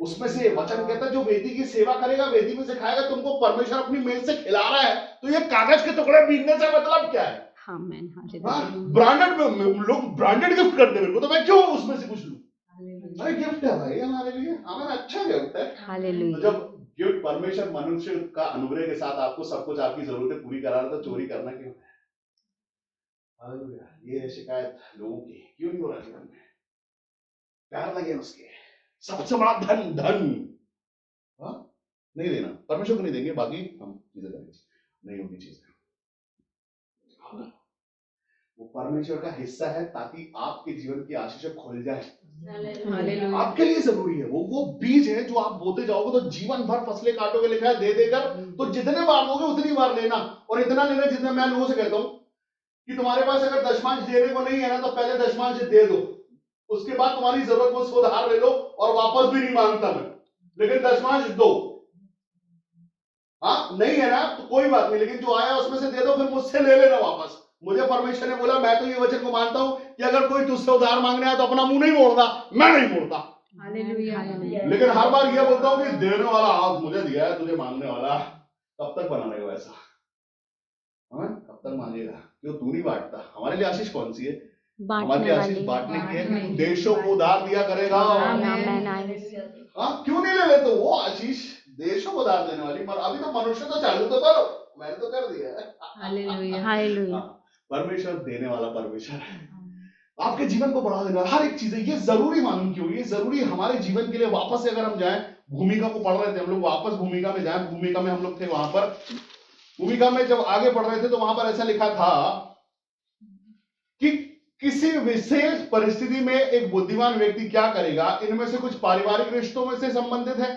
उसमें से वचन कहता है जो वेदी की सेवा करेगा, वेदी में से खाएगा, तुमको परमेश्वर अपनी मेज से खिला रहा है, तो ये कागज के टुकड़े बीतने से मतलब क्या है? आमेन। ब्रांडेड लोग ब्रांडेड गिफ्ट करते मेरे को, तो मैं क्यों उसमें से कुछ लूं? अरे गिफ्ट है भाई हमारे लिए, हमारा अच्छा गिफ्ट है। हालेलुया। तो जब गिफ्ट परमेश्वर मनुष्य का अनुग्रह के साथ आपको सब कुछ आपकी जरूरतें पूरी करा रहा है, तो चोरी करना क्यों है? हालेलुया। ये है शिकायत लोगों की, क्यों नहीं हो रहा जीवन में? प्यार लगे उसके, सबसे बड़ा धन धन नहीं देना, परमेश्वर को नहीं देंगे, बाकी हम चीजें करेंगे, नहीं होगी चीजें। वो परमेश्वर का हिस्सा है ताकि आपके जीवन की आशीष खुल जाए। हालेलुया। आपके लिए जरूरी है, वो बीज है जो आप बोते जाओगे तो जीवन भर फसलें काटोगे, लिखा है दे देकर, तो जितने बार दोगे उतनी बार लेना, और इतना लेना जितना मैं लोगों से कहता हूं कि तुम्हारे पास अगर दशमांश देने को नहीं है ना, तो पहले दशमांश दे दो, उसके बाद तुम्हारी जरूरत मुझसे उधार ले लो, और वापस भी नहीं मांगता मैं, लेकिन दशमांश दो। हाँ नहीं है ना तो कोई बात नहीं, लेकिन जो आया उसमें से दे दो, फिर मुझसे ले लेना वापस। मुझे परमेश्वर ने बोला, मैं तो ये वचन को मानता हूं कि अगर कोई तुझसे उधार मांगने आया तो अपना मुंह नहीं मोड़ना, मैं नहीं मोड़ता, लेकिन हर बार ये बोलता हूं कि देने वाला हाथ मुझे दिया है, तुझे मांगने वाला कब तक बना रहेगा ऐसा? कब तक मांगेगा? क्यों तू नहीं बांटता? हमारे लिए आशीष कौन सी है? हमारे लिए आशीष बांटने की है। देशों को उधार दिया करेगा। क्यों नहीं ले लेते वो आशीष? देशों को उधार देने वाली, पर अभी तो मनुष्य तो चालू तो करो, मैंने तो कर दिया है। परमेश्वर देने वाला परमेश्वर है, आपके जीवन को बढ़ा देना हर एक चीज है। ये जरूरी मालूम क्यों? ये जरूरी हमारे जीवन के लिए। वापस से अगर हम जाएं, भूमिका को पढ़ रहे थे हम लोग, वापस भूमिका में जाएं, भूमिका में हम लोग थे, वहां पर भूमिका में जब आगे पढ़ रहे थे तो वहां पर ऐसा लिखा था कि किसी विशेष परिस्थिति में एक बुद्धिमान व्यक्ति क्या करेगा, इनमें से कुछ पारिवारिक रिश्तों में से संबंधित है,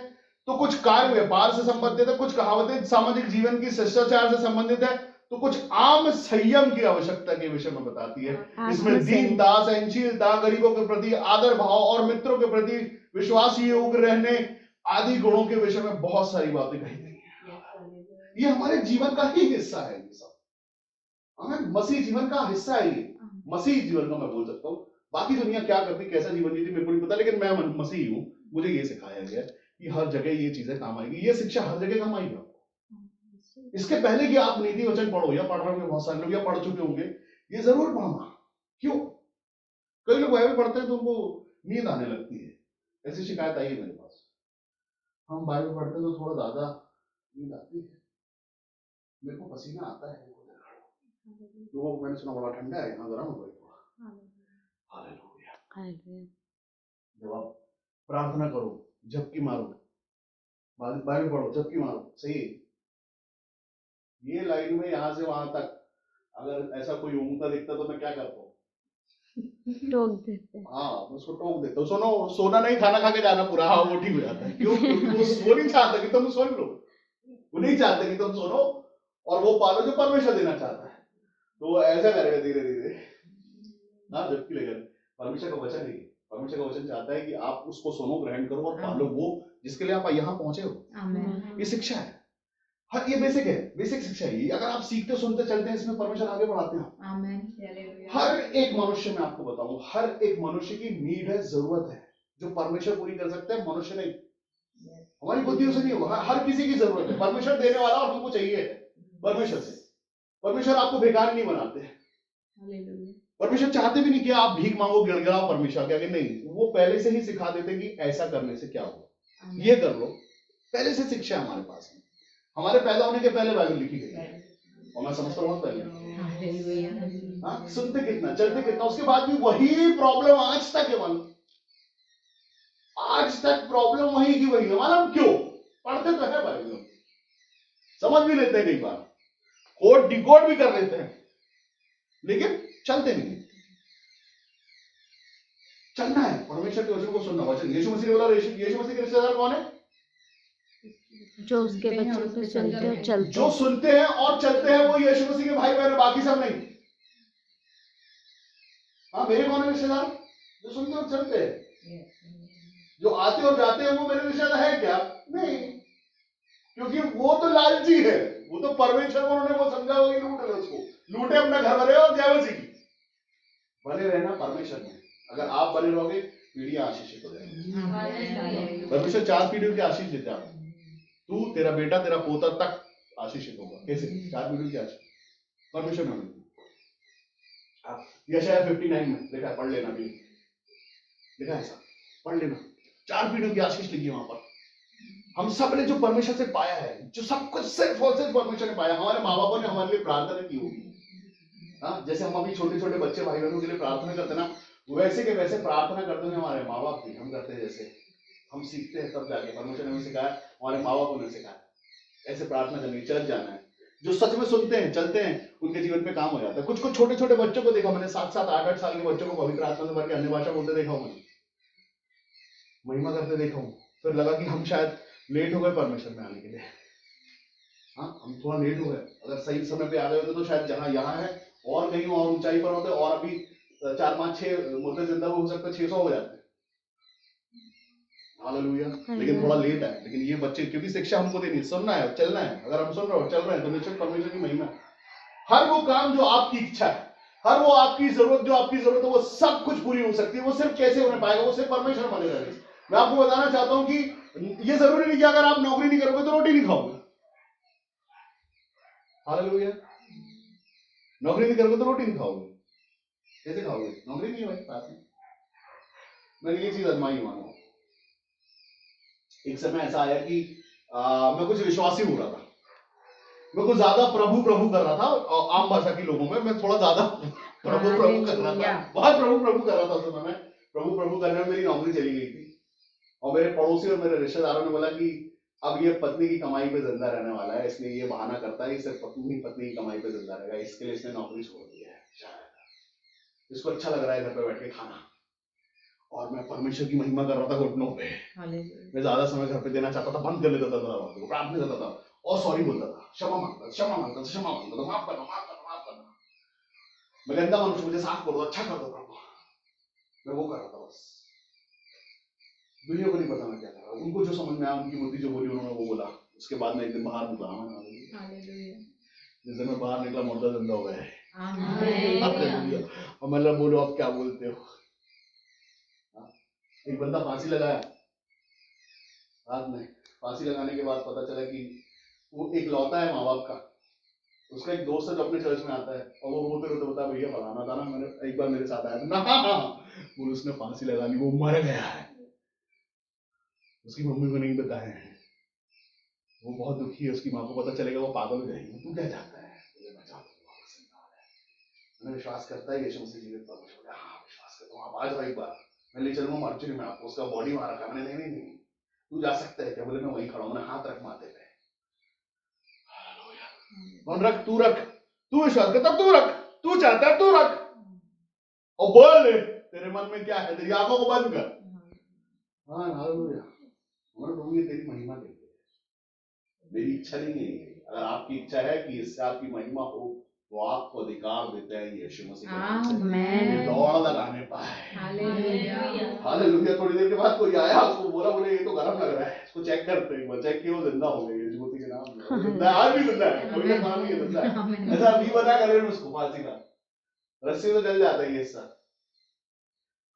तो कुछ कार्य व्यापार से संबंधित है, कुछ कहावतें सामाजिक जीवन की शिष्टाचार से संबंधित है, तो कुछ आम संयम की आवश्यकता के विषय में बताती है। इसमें दीनता, सहनशीलता, गरीबों के प्रति आदर भाव और मित्रों के प्रति विश्वासी योग्य रहने आदि गुणों के विषय में बहुत सारी बातें कही गई हैं। ये हमारे जीवन का ही हिस्सा है, ये सब हमें मसीह जीवन का हिस्सा है। ये मसीह जीवन का मैं बोल सकता हूँ। बाकी दुनिया क्या करती, कैसा जीवन जीती मेरे को नहीं पता, लेकिन मैं मसीही हूँ, मुझे ये सिखाया गया कि हर जगह ये चीजें काम आएगी, ये शिक्षा हर जगह काम आएगी। इसके पहले कि आप नीति वचन पढ़ो, या पढ़ रहे होंगे बहुत सारे लोग, या पढ़ चुके होंगे, ये जरूर पढ़ना। क्यों? कई लोग बाइबल पढ़ते हैं तो उनको नींद आने लगती है, ऐसी शिकायत आई है मेरे पास। हम बाइबल पढ़ते हैं तो थोड़ा ज्यादा नींद आती है, मेरे को पसीना आता है, लोगों को मैंने सुना बड़ा ठंडा है, यहाँ गर्म हो गया। हालेलुया। जब आप प्रार्थना करो, झपकी मारो, बाइबल पढ़ो, झपकी मारो, सही। ये लाइन में यहां से वहां तक अगर ऐसा कोई ऊँगता दिखता तो मैं क्या करता हूँ? टोक देते। हाँ, उसको टोक देता हूँ। सुनो, सोना नहीं, खाना खा के जाना पूरा, हाँ वो ठीक हो जाता है। क्यों? क्योंकि वो नहीं चाहता कि तुम सुन लो, वो नहीं चाहते कि तुम सुनो और वो पालो जो परमेश्वर देना चाहता है, तो वो ऐसा करेगा धीरे धीरे। हाँ, झपकी लेकर परमेश्वर का वचन है, परमेश्वर का वचन चाहता है कि आप उसको सुनो, ग्रहण करो और पालो वो जिसके लिए आप यहाँ पहुंचे हो। ये शिक्षा है। हाँ, ये बेसिक है, बेसिक शिक्षा है ये। अगर आप सीखते सुनते चलते हैं, इसमें परमेश्वर आगे बढ़ाते हैं। हर एक मनुष्य में आपको बताऊं, हर एक मनुष्य की नीड है, जरूरत है, जो परमेश्वर पूरी कर सकते हैं, मनुष्य नहीं। हमारी बुद्धि से नहीं होगा, हर किसी की जरूरत है। परमेश्वर देने वाला और हमको चाहिए परमेश्वर से। परमेश्वर आपको बेकार नहीं बनाते। परमेश्वर चाहते भी नहीं कि आप भीख मांगो, गिड़गिड़ाओ परमेश्वर के आगे, नहीं। वो पहले से ही सिखा देते कि ऐसा करने से क्या होगा, ये कर लो। पहले से शिक्षा हमारे पास है। हमारे पैदा होने के पहले बाइबल लिखी गई है, और मैं समझता हूँ पहले। हाँ, सुनते कितना, चलते कितना, उसके बाद भी वही प्रॉब्लम आज तक है। मालूम, आज तक प्रॉब्लम वही की वही है। मालूम क्यों? पढ़ते तो है बाइबल, समझ भी लेते हैं, कई बार कोड डिकोड भी कर लेते हैं, लेकिन चलते नहीं। चलना है, परमेश्वर के वचन को सुनना। वचन यीशु मसीह ने बोला, यीशु मसीह के रिश्तेदार कौन है? जो उसके बच्चों को सुनते और चलते, जो सुनते हैं और चलते हैं, वो यीशु मसीह के भाई बहन, बाकी सब नहीं। हाँ, मेरे कौन है रिश्तेदार? जो सुनते और चलते हैं। जो आते और जाते हैं वो मेरे रिश्तेदार है क्या? नहीं। क्योंकि वो तो लालची है, वो तो परमेश्वर को उन्होंने वो समझा होगा कि लूट ले उसको, लूटे अपना घर भरे और जय मसीह की। बने रहना परमेश्वर में, अगर आप बने रहोगे पीढ़ी आशीषित हो जाएगी। परमेश्वर 4 पीढ़ियों की आशीष देता है, तू, तेरा बेटा, तेरा पोता तक आशीषित होगा। कैसे? 4 पीढ़ियों की आशीष परमेश्वर में मिलती है। यशायाह 59 में देखा, पढ़ लेना भी, देखा ऐसा, पढ़ लेना, 4 पीढ़ियों की आशीष लिखी वहां पर। हम सब ने जो परमेश्वर से पाया है, जो सब कुछ सिर्फ और सिर्फ परमेश्वर ने पाया। हमारे माँ बापों ने हमारे लिए प्रार्थना की होगी, हाँ, जैसे हम अभी छोटे छोटे बच्चे भाई बहनों के लिए प्रार्थना करते ना, वैसे के वैसे प्रार्थना करते हैं हमारे माँ बाप भी, हम करते हैं जैसे हम सीखते हैं तब जाके। परमेश्वर ने हमें सिखाया, हमारे माँ बाप ने सिखाया, ऐसे प्रार्थना करनी, चल जाना है। जो सच में सुनते हैं, चलते हैं, उनके जीवन पे काम हो जाता है। कुछ कुछ छोटे छोटे बच्चों को देखा मैंने, 7-7, 8-8 साल के बच्चों को पवित्र आत्मा से भर के अन्य भाषा बोलते देखा हूं, मैंने महिमा करते देखा हूं। फिर लगा कि हम शायद लेट हो गए परमेश्वर में आने के लिए, हाँ, हम थोड़ा लेट हो गए। अगर सही समय पे आ गए होते तो शायद जहां यहाँ है और कहीं और ऊंचाई पर होते, और अभी 4-5-6 मुर्दे जिंदा हो सकता है, 600 हो जाते। हालेलुया। लेकिन थोड़ा लेट है। लेकिन ये बच्चे, क्योंकि शिक्षा हमको देनी है, सुनना है, चलना है। अगर हम सुन रहे हो, चल रहे हैं, तो निश्चित परमेश्वर की महिमा। हर वो काम जो आपकी इच्छा है, हर वो आपकी जरूरत जो आपकी जरूरत है, वो सब कुछ पूरी हो सकती है। वो सिर्फ कैसे होने पाएगा? वो सिर्फ परमेश्वर बनेगा। मैं आपको बताना चाहता हूं कि ये जरूरी नहीं कि अगर आप नौकरी नहीं करोगे तो रोटी नहीं खाओगे। हालेलुया। नौकरी नहीं करोगे तो रोटी नहीं खाओगे, कैसे खाओगे? नौकरी नहीं है भाई पास में। मैंने ये चीज आजमाई मानो। एक समय ऐसा आया कि मैं कुछ विश्वासी हो रहा था, मैं कुछ ज्यादा प्रभु प्रभु कर रहा था। और आम भाषा के लोगों में मैं थोड़ा ज्यादा प्रभु प्रभु कर रहा था, बहुत प्रभु प्रभु कर रहा था। उस समय प्रभु प्रभु करने में मेरी नौकरी चली गई थी, और मेरे पड़ोसी और मेरे रिश्तेदारों ने बोला कि अब ये पत्नी की कमाई पे जिंदा रहने वाला है, इसलिए ये बहाना करता है, सिर्फ पत्नी की कमाई पे जिंदा रहेगा, इसके लिए इसने नौकरी छोड़ दी है। इसको अच्छा लग रहा है घर पे बैठ के खाना, और मैं परमेश्वर की महिमा कर रहा था घुटनों पे। मैं ज्यादा समय घर पे देना चाहता था, बंद कर लेता था, प्रार्थना करता था और सॉरी बोलता था, क्षमा मांगता था, माफ करना, माफ करना, माफ करना। मैं गंदा मनुष्य, मुझे साफ कर दो, अच्छा कर दो प्रभु। मैं वो कर रहा था बस। दुनिया को नहीं पता मैं क्या कर रहा हूँ। उनको जो समझ में आया, उनकी बुद्धि जो बोली उन्होंने वो बोला। उसके बाद मैं एक दिन बाहर निकला। जिस दिन मैं बाहर निकला, मुर्दा जिंदा हो गया है। और मतलब बोलो आप क्या बोलते हो। एक बंदा फांसी लगाया रात में। फांसी लगाने के बाद पता चला कि वो एक लौता है माँ बाप का। उसका एक दोस्त है जो अपने चर्च में आता है, और वो रोते रोते बता, भैया फलाना था ना, मैंने एक बार मेरे साथ आया था ना, बोले उसने फांसी लगा ली, वो मर गया है। उसकी मम्मी को नहीं बताया है, वो बहुत दुखी है। उसकी माँ को पता चलेगा वो पागल हो जाएगी। तू क्या चाहता है? मैंने विश्वास करता है यीशु मसीह जीवित परमेश्वर। हाँ विश्वास करता हूँ, आप आ जाओ एक बार, मैं ले चलूंगा मर्चरी में आपको। उसका बॉडी वहां रखा। मैंने नहीं, तू जा सकता है क्या? बोले मैं वहीं खड़ा हूं। मैंने हाथ रख माथे पे। कौन रख? तू रख, तू विश्वास करता, तू रख, तू चाहता है तू रख, और बोल तेरे मन में क्या है, तेरी आंखों को बंद कर। हाँ हालेलुया। प्रभु ये तेरी महिमा के लिए, मेरी इच्छा नहीं है। अगर आपकी इच्छा है कि इससे आपकी महिमा हो, तो आपको अधिकार देते हैं यीशु मसीह के दौड़ लगाने पाए। हालेलुया। थोड़ी देर के बाद कोई आया, उसको बोला, बोले ये तो गर्म लग रहा है, इसको चेक करते हैं। वो चेक किया, वो जिंदा हो गया यीशु मसीह के नाम में। जिंदा आज भी जिंदा है, कोई ने कहा नहीं जिंदा है। ऐसा भी बना कर उसको फांसी का रस्सी में जल जाता है ये सब।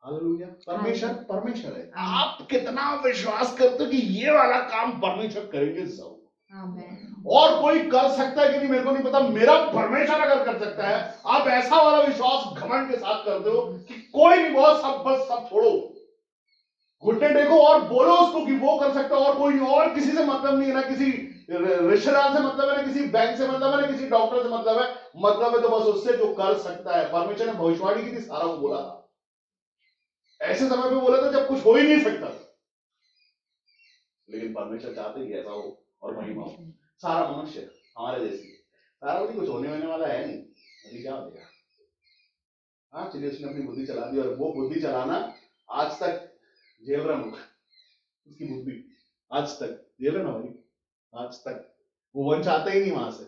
हालेलुया। परमेश्वर परमेश्वर है। आप कितना विश्वास करते हो कि ये वाला काम परमेश्वर करेंगे जरूर। और कोई कर सकता है कि नहीं मेरे को नहीं पता, मेरा परमेश्वर अगर कर सकता है, आप ऐसा वाला विश्वास घमंड के साथ करते हो कि कोई नहीं, बहुत सब बस सब छोड़ो, घुटने टेको और बोलो उसको कि वो कर सकता है और कोई नहीं। और किसी से मतलब नहीं है, ना किसी रिश्तेदार से मतलब है, ना किसी बैंक से मतलब है, ना किसी डॉक्टर से मतलब है। मतलब है तो बस उससे जो कर सकता है। परमेश्वर ने भविष्यवाणी की थी, सारा को बोला था, ऐसे समय पे बोला था जब कुछ हो ही नहीं सकता। लेकिन परमेश्वर चाहते ही ऐसा हो और महिमा हो। सारा मनुष्य हमारे जैसी, सारा कुछ होने वाला है नहीं, अभी क्या हो गया। हाँ चलिए, उसने अपनी बुद्धि चला दी, और वो बुद्धि चलाना आज तक जेल रहा होगा। उसकी बुद्धि आज तक जेल रहा ना भाई, आज तक वो वंश आता ही नहीं वहां से।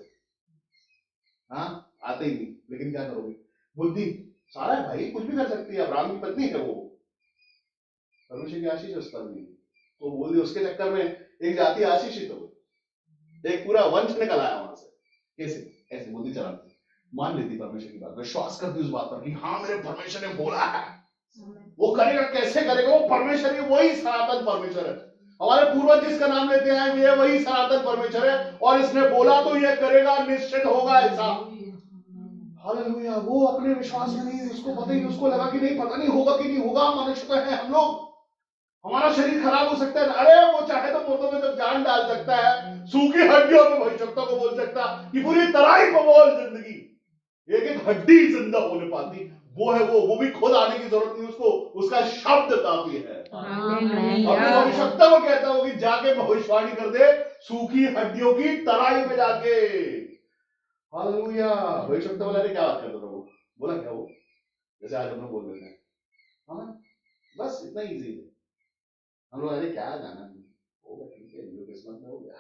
हाँ आते ही नहीं। लेकिन क्या करोगे, बुद्धि सारा है भाई, कुछ भी कर सकती है। अब्राहम की पत्नी है वो, परमेश्वर की आशीष उस पर नहीं। वो बोल दी, उसके चक्कर में एक जाति आशीषित हो गई। एक पूरा वंश निकल आया वहां से। कैसे? ऐसे बुद्धि चलाते मान लेती परमेश्वर की बात, विश्वास करती उस बात पर कि हाँ मेरे परमेश्वर ने बोला है, वो करेगा। कैसे करेगा? वो परमेश्वर ही, वही सनातन परमेश्वर है। हमारे पूर्वज जिसका नाम लेते आए ये वही सनातन परमेश्वर है, और इसने बोला तो ये करेगा, निश्चित होगा ऐसा। हालेलुया। वो अपने विश्वास में नहीं, उसको पता ही, उसको लगा कि नहीं, पता नहीं होगा कि नहीं होगा। मनुष्य तो है हम लोग, हमारा शरीर खराब हो सकता है। अरे वो चाहे तो मुर्दों में जब जान डाल सकता है, सूखी हड्डियों में भविष्यवक्ता को बोल सकता कि पूरी तराई को बोल जिंदगी, एक एक हड्डी जिंदा होने पाती। वो है वो भी खुद आने की जरूरत नहीं उसको, उसका शब्द काफी है। आमेन। अपने भविष्यवक्ता को कहता हो कि जाके भविष्यवाणी कर दे सूखी हड्डियों की तराई में जाके। हालेलुया। भविष्यवक्ता बोला क्या बात करते हो? बोला क्या वो? जैसे आज हम लोग बोल देते हैं, हाँ बस इतना इजी है। हम लोग अरे क्या जाना होगा, ठीक है, जो किस्मत में हो गया।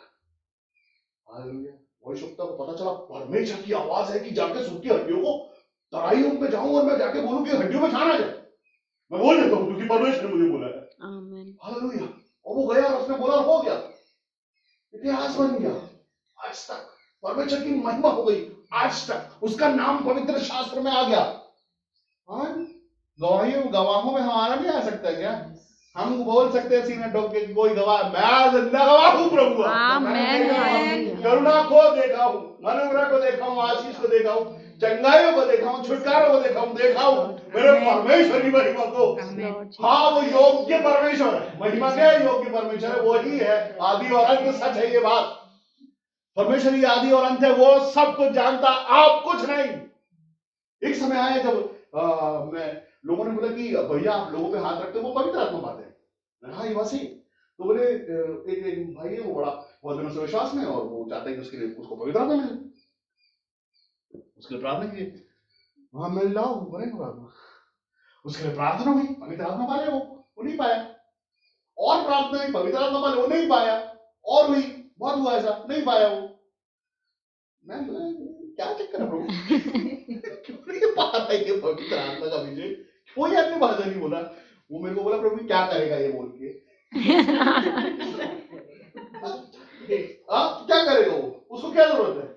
हालेलुया। भविष्यवक्ता को पता चला परमेश्वर की आवाज है कि जाके सूखी हड्डियों को तराइयों पे जाऊं और मैं जाके बोलूं कि हड्डियों में जान आ जाए। मैं बोल देता हूं क्योंकि परमेश्वर ने मुझे बोला है। आमेन। हालेलुया। और वो गया और उसने बोला, हो गया, इतिहास बन गया। आज तक परमेश्वर की महिमा हो गई, आज तक उसका नाम पवित्र शास्त्र में आ गया। हाँ, गवाहों में हमारा भी आ सकता है क्या? हम बोल सकते हैं सीने ठोक के कि कोई गवाह, मैं जिंदा गवाह हूं प्रभु। आमेन। हालेलुया। करुणा को देखा हूं, अनुग्रह को देखा हूं, आशीष को देखा हूं, चंगाइयों को देखा हूं, छुटकारों को देखा हूं मेरे परमेश्वर की महिमा को। हाँ, वो योग्य परमेश्वर है। महिमा क्या है? योग्य परमेश्वर है, वही है। आदि और अंत सच है ये बात। परमेश्वर ही आदि और अंत है, वो सब कुछ जानता, आप कुछ नहीं। एक समय आया जब मैं लोगों ने बोला कि भैया आप लोगों पे हाथ रखते हो, वो पवित्र आत्मा बात है। हाँ ये बात सही। तो बोले एक भाई है, वो बड़ा बहुत दिनों से विश्वास में, और वो चाहता है कि उसके लिए उसको पवित्र आत्मा मिले, उसके लिए प्रार्थना कीजिए। हाँ मैं लाओ बनेगा प्रार्थना, उसके लिए प्रार्थना हुई, पवित्र आत्मा पाले वो नहीं पाया। और प्रार्थना हुई, पवित्र आत्मा पाले वो नहीं पाया। और हुई, बहुत हुआ ऐसा, नहीं पाया वो। मैं बोला क्या चक्कर है प्रभु? क्यों नहीं पा रहा है ये पवित्र आत्मा का विजय? कोई आदमी भाषा नहीं बोला। वो मेरे को बोला प्रभु क्या करेगा ये बोल के। क्या करेगा वो? उसको क्या जरूरत है?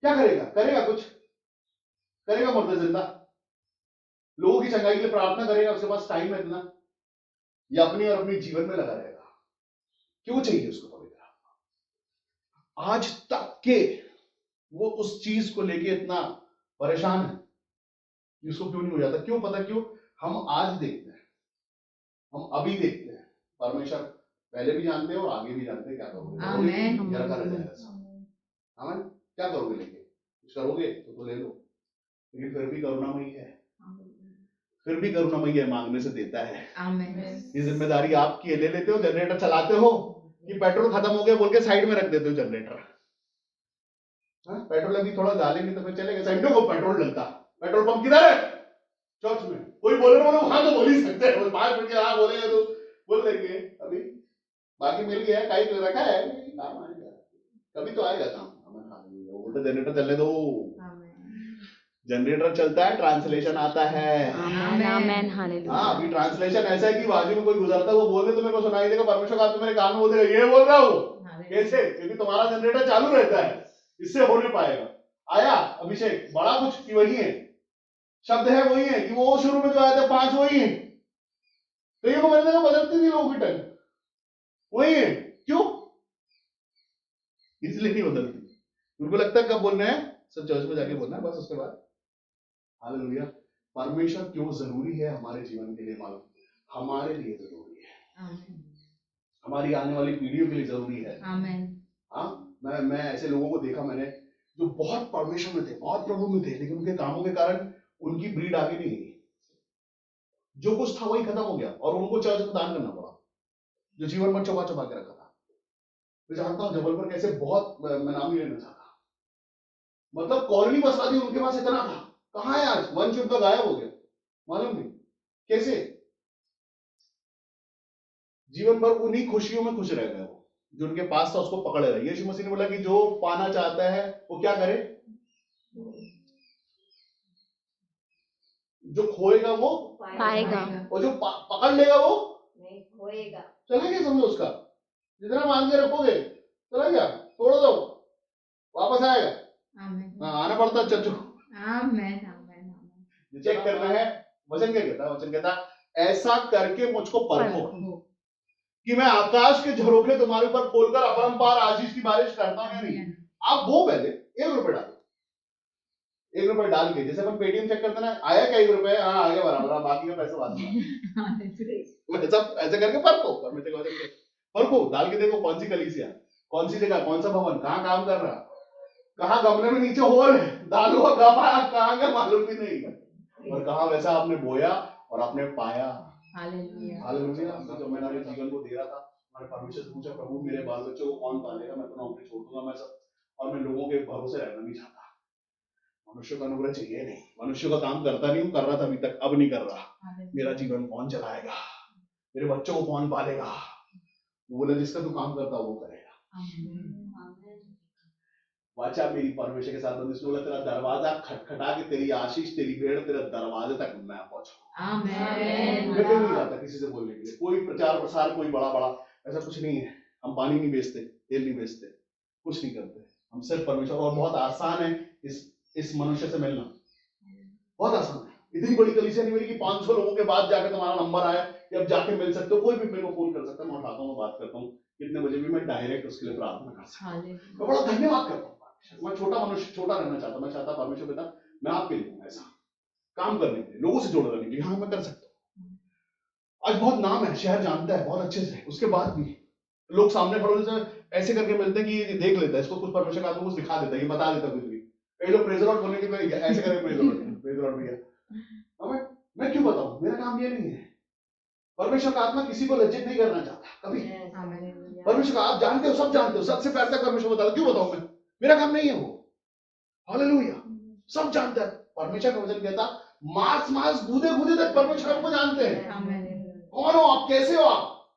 क्या करेगा? करेगा कुछ? करेगा मुर्दे जिंदा? लोगों की चंगाई के लिए प्रार्थना करेगा? उसके पास टाइम है इतना? या अपनी और अपने जीवन में लगा रहेगा? क्यों चाहिए उसको पवित्र आत्मा? आज तक के वो उस चीज को लेके इतना परेशान है कि उसको क्यों नहीं हो जाता। क्यों? पता क्यों? हम आज देखते हैं, हम अभी देखते हैं। परमेश्वर पहले भी जानते हैं और आगे भी जानते हैं क्या करोगे। आमेन। आमेन। क्या करोगे लेके? कुछ करोगे तो ले लो, लेकिन फिर भी करुणामयी है, फिर भी करुणामयी है, मांगने से देता है। आमेन। ये जिम्मेदारी आपकी है। ले लेते हो, जनरेटर चलाते हो कि पेट्रोल खत्म हो गया बोल के साइड में रख देते हो जनरेटर। पेट्रोल अभी थोड़ा डालेंगे तो फिर चलेगा। संडे को पेट्रोल डलता, पेट्रोल पंप किधर है? चर्च में। कोई बोले ना, वहां तो बोल ही सकते हैं, 5 मिनट के हाँ बोलेंगे तो बोल देंगे। अभी बाकी मिल गया, काई तो रखा है, काम आएगा, कभी तो आएगा काम। उल्टा जनरेटर चलने दो। जनरेटर चलता है, ट्रांसलेशन आता है। आमेन। हालेलुया। हाँ, अभी ट्रांसलेशन ऐसा है कि बाजू में कोई गुजरता है, वो बोल दे तो मेरे को सुनाई देगा, परमेश्वर का तो मेरे कान में बोल देगा ये बोल रहा हूँ। कैसे? क्योंकि तुम्हारा जनरेटर चालू रहता है, इससे हो नहीं पाएगा। आया अभिषेक, बड़ा कुछ कि वही है, शब्द है वही है कि वो शुरू में जो आया था 5 वही है। तो ये को बदलने का बदलती नहीं लोगों की टंग, वही है। क्यों? इसलिए नहीं बदलती, उनको लगता है कब बोलना है, सब चर्च में जाके बोलना है बस, उसके बाद। हालेलुया। परमेश्वर क्यों जरूरी है हमारे जीवन के लिए? मालूम, हमारे लिए जरूरी है, हमारी आने वाली पीढ़ियों के लिए जरूरी है। हाँ, मैं ऐसे लोगों को देखा मैंने जो बहुत परमेश्वर में थे, बहुत प्रभु में थे, लेकिन उनके कामों के कारण उनकी ब्रीड आगे नहीं गई। जो कुछ था वही खत्म हो गया और उनको चर्च में दान करना पड़ा, जो जीवन भर चुपा चुपा के रखा था। मैं जानता हूं जबलपुर कैसे, बहुत, मैं नाम नहीं लेना चाहता, मतलब कॉलोनी बसवा दी, उनके पास इतना था। कहां है आज? वंश उनका गायब हो गया, मालूम नहीं कैसे। जीवन भर उन्हीं खुशियों में खुश रह गए वो, जो उनके पास था उसको पकड़े रहे। यीशु मसीह ने बोला कि जो पाना चाहता है वो क्या करे? जो खोएगा वो पाएगा, और जो पकड़ लेगा वो नहीं खोएगा। चला गया, समझो उसका। जितना मान के रखोगे चला गया, तोड़ दो, वापस आएगा। आमेन हाँ, आना पड़ता है चर्चों। आमेन आमेन आमेन। चेक करना है। वचन क्या कहता है? वचन कहता है ऐसा करके मुझको परखो कि मैं आकाश के झरोखे तुम्हारे ऊपर खोलकर अपरंपार आशीष की बारिश करता हूं या नहीं। आप वो पहले 1 रुपए डालो, 1 रुपए डाल के, जैसे अपन पेटीएम चेक करते ना, आया क्या 1 रुपए, हाँ आ गया बराबर, अब बाकी का पैसा बाद में। ऐसा ऐसे करके परखो, परमेश्वर के वचन के परखो, डाल के देखो कौन सी कलीसिया, कौन सी जगह, कौन सा भवन, कहाँ काम कर रहा, कहाँ गमले में नीचे होल है, डालो कहाँ का मालूम भी नहीं, और कहाँ वैसा आपने बोया और आपने पाया। Hallelujah hallelujah. जब मैंने अपने जीवन को दे रहा था, मैंने परमेश्वर से पूछा, प्रभु मेरे बाल बच्चों को कौन पालेगा, मैं तो नौकरी छोड़ दूंगा, मैं सब, और मैं लोगों के भरोसे रहना नहीं चाहता। मनुष्य का अनुग्रह चाहिए नहीं, मनुष्य का काम करता नहीं हूँ, कर रहा था अभी तक, अब नहीं कर रहा। मेरा जीवन कौन चलाएगा, मेरे बच्चों को कौन पालेगा? वो बोला जिसका तू काम करता वो करेगा। वाचा मेरी परमेश्वर के साथ बंदिश, बोला तेरा दरवाजा खटखटा के तेरी आशीष, तेरी भेड़ तेरे दरवाजे तक मैं पहुंचाऊंगा। आमेन। मैं क्यों नहीं जाता किसी से बोलने के लिए, कोई प्रचार प्रसार, कोई बड़ा बड़ा ऐसा कुछ नहीं है। हम पानी नहीं बेचते, तेल नहीं बेचते, कुछ नहीं करते, हम सिर्फ परमेश्वर। और बहुत आसान है इस मनुष्य से मिलना, बहुत आसान है। इतनी बड़ी कलीसिया नहीं मिली कि 500 लोगों के बाद जाकर तुम्हारा नंबर आया कि अब जाके मिल सकते हो। कोई भी मेरे को फोन कर सकता है, मैं उठाता हूँ, बात करता हूँ, कितने बजे भी मैं डायरेक्ट उसके लिए प्रार्थना कर सकता हूँ। मैं बड़ा धन्यवाद करता हूँ। मैं छोटा मनुष्य, छोटा रहना चाहता, मैं चाहता परमेश्वर पिता मैं आपके लिए हूँ, ऐसा काम करने के लिए, लोगों से जोड़ रहने के लिए, हाँ मैं कर सकता हूँ। आज बहुत नाम है, शहर जानता है बहुत अच्छे से, उसके बाद भी लोग सामने खड़े से ऐसे करके मिलते हैं कि ये देख लेता है, इसको कुछ परमेश्वर का कुछ दिखा देता है, ये बता देता है कुछ भी। कई लोग प्रेज लॉर्ड बोलने के लिए ऐसे करके प्रेज लॉर्ड भैया, मैं क्यों बताऊं, मेरा काम ये नहीं है। परमेश्वर का आत्मा किसी को लज्जित नहीं करना चाहता कभी। परमेश्वर का, आप जानते हो, सब जानते हो, सबसे पहले तक परमेश्वर बताता, क्यों बताऊं मैं, मेरा काम नहीं है वो। हालेलुया। सब जानता है। परमेश्वर का वचन कहता मांस गूदे तक परमेश्वर हमको जानते हैं। कौन हो आप, कैसे हो आप?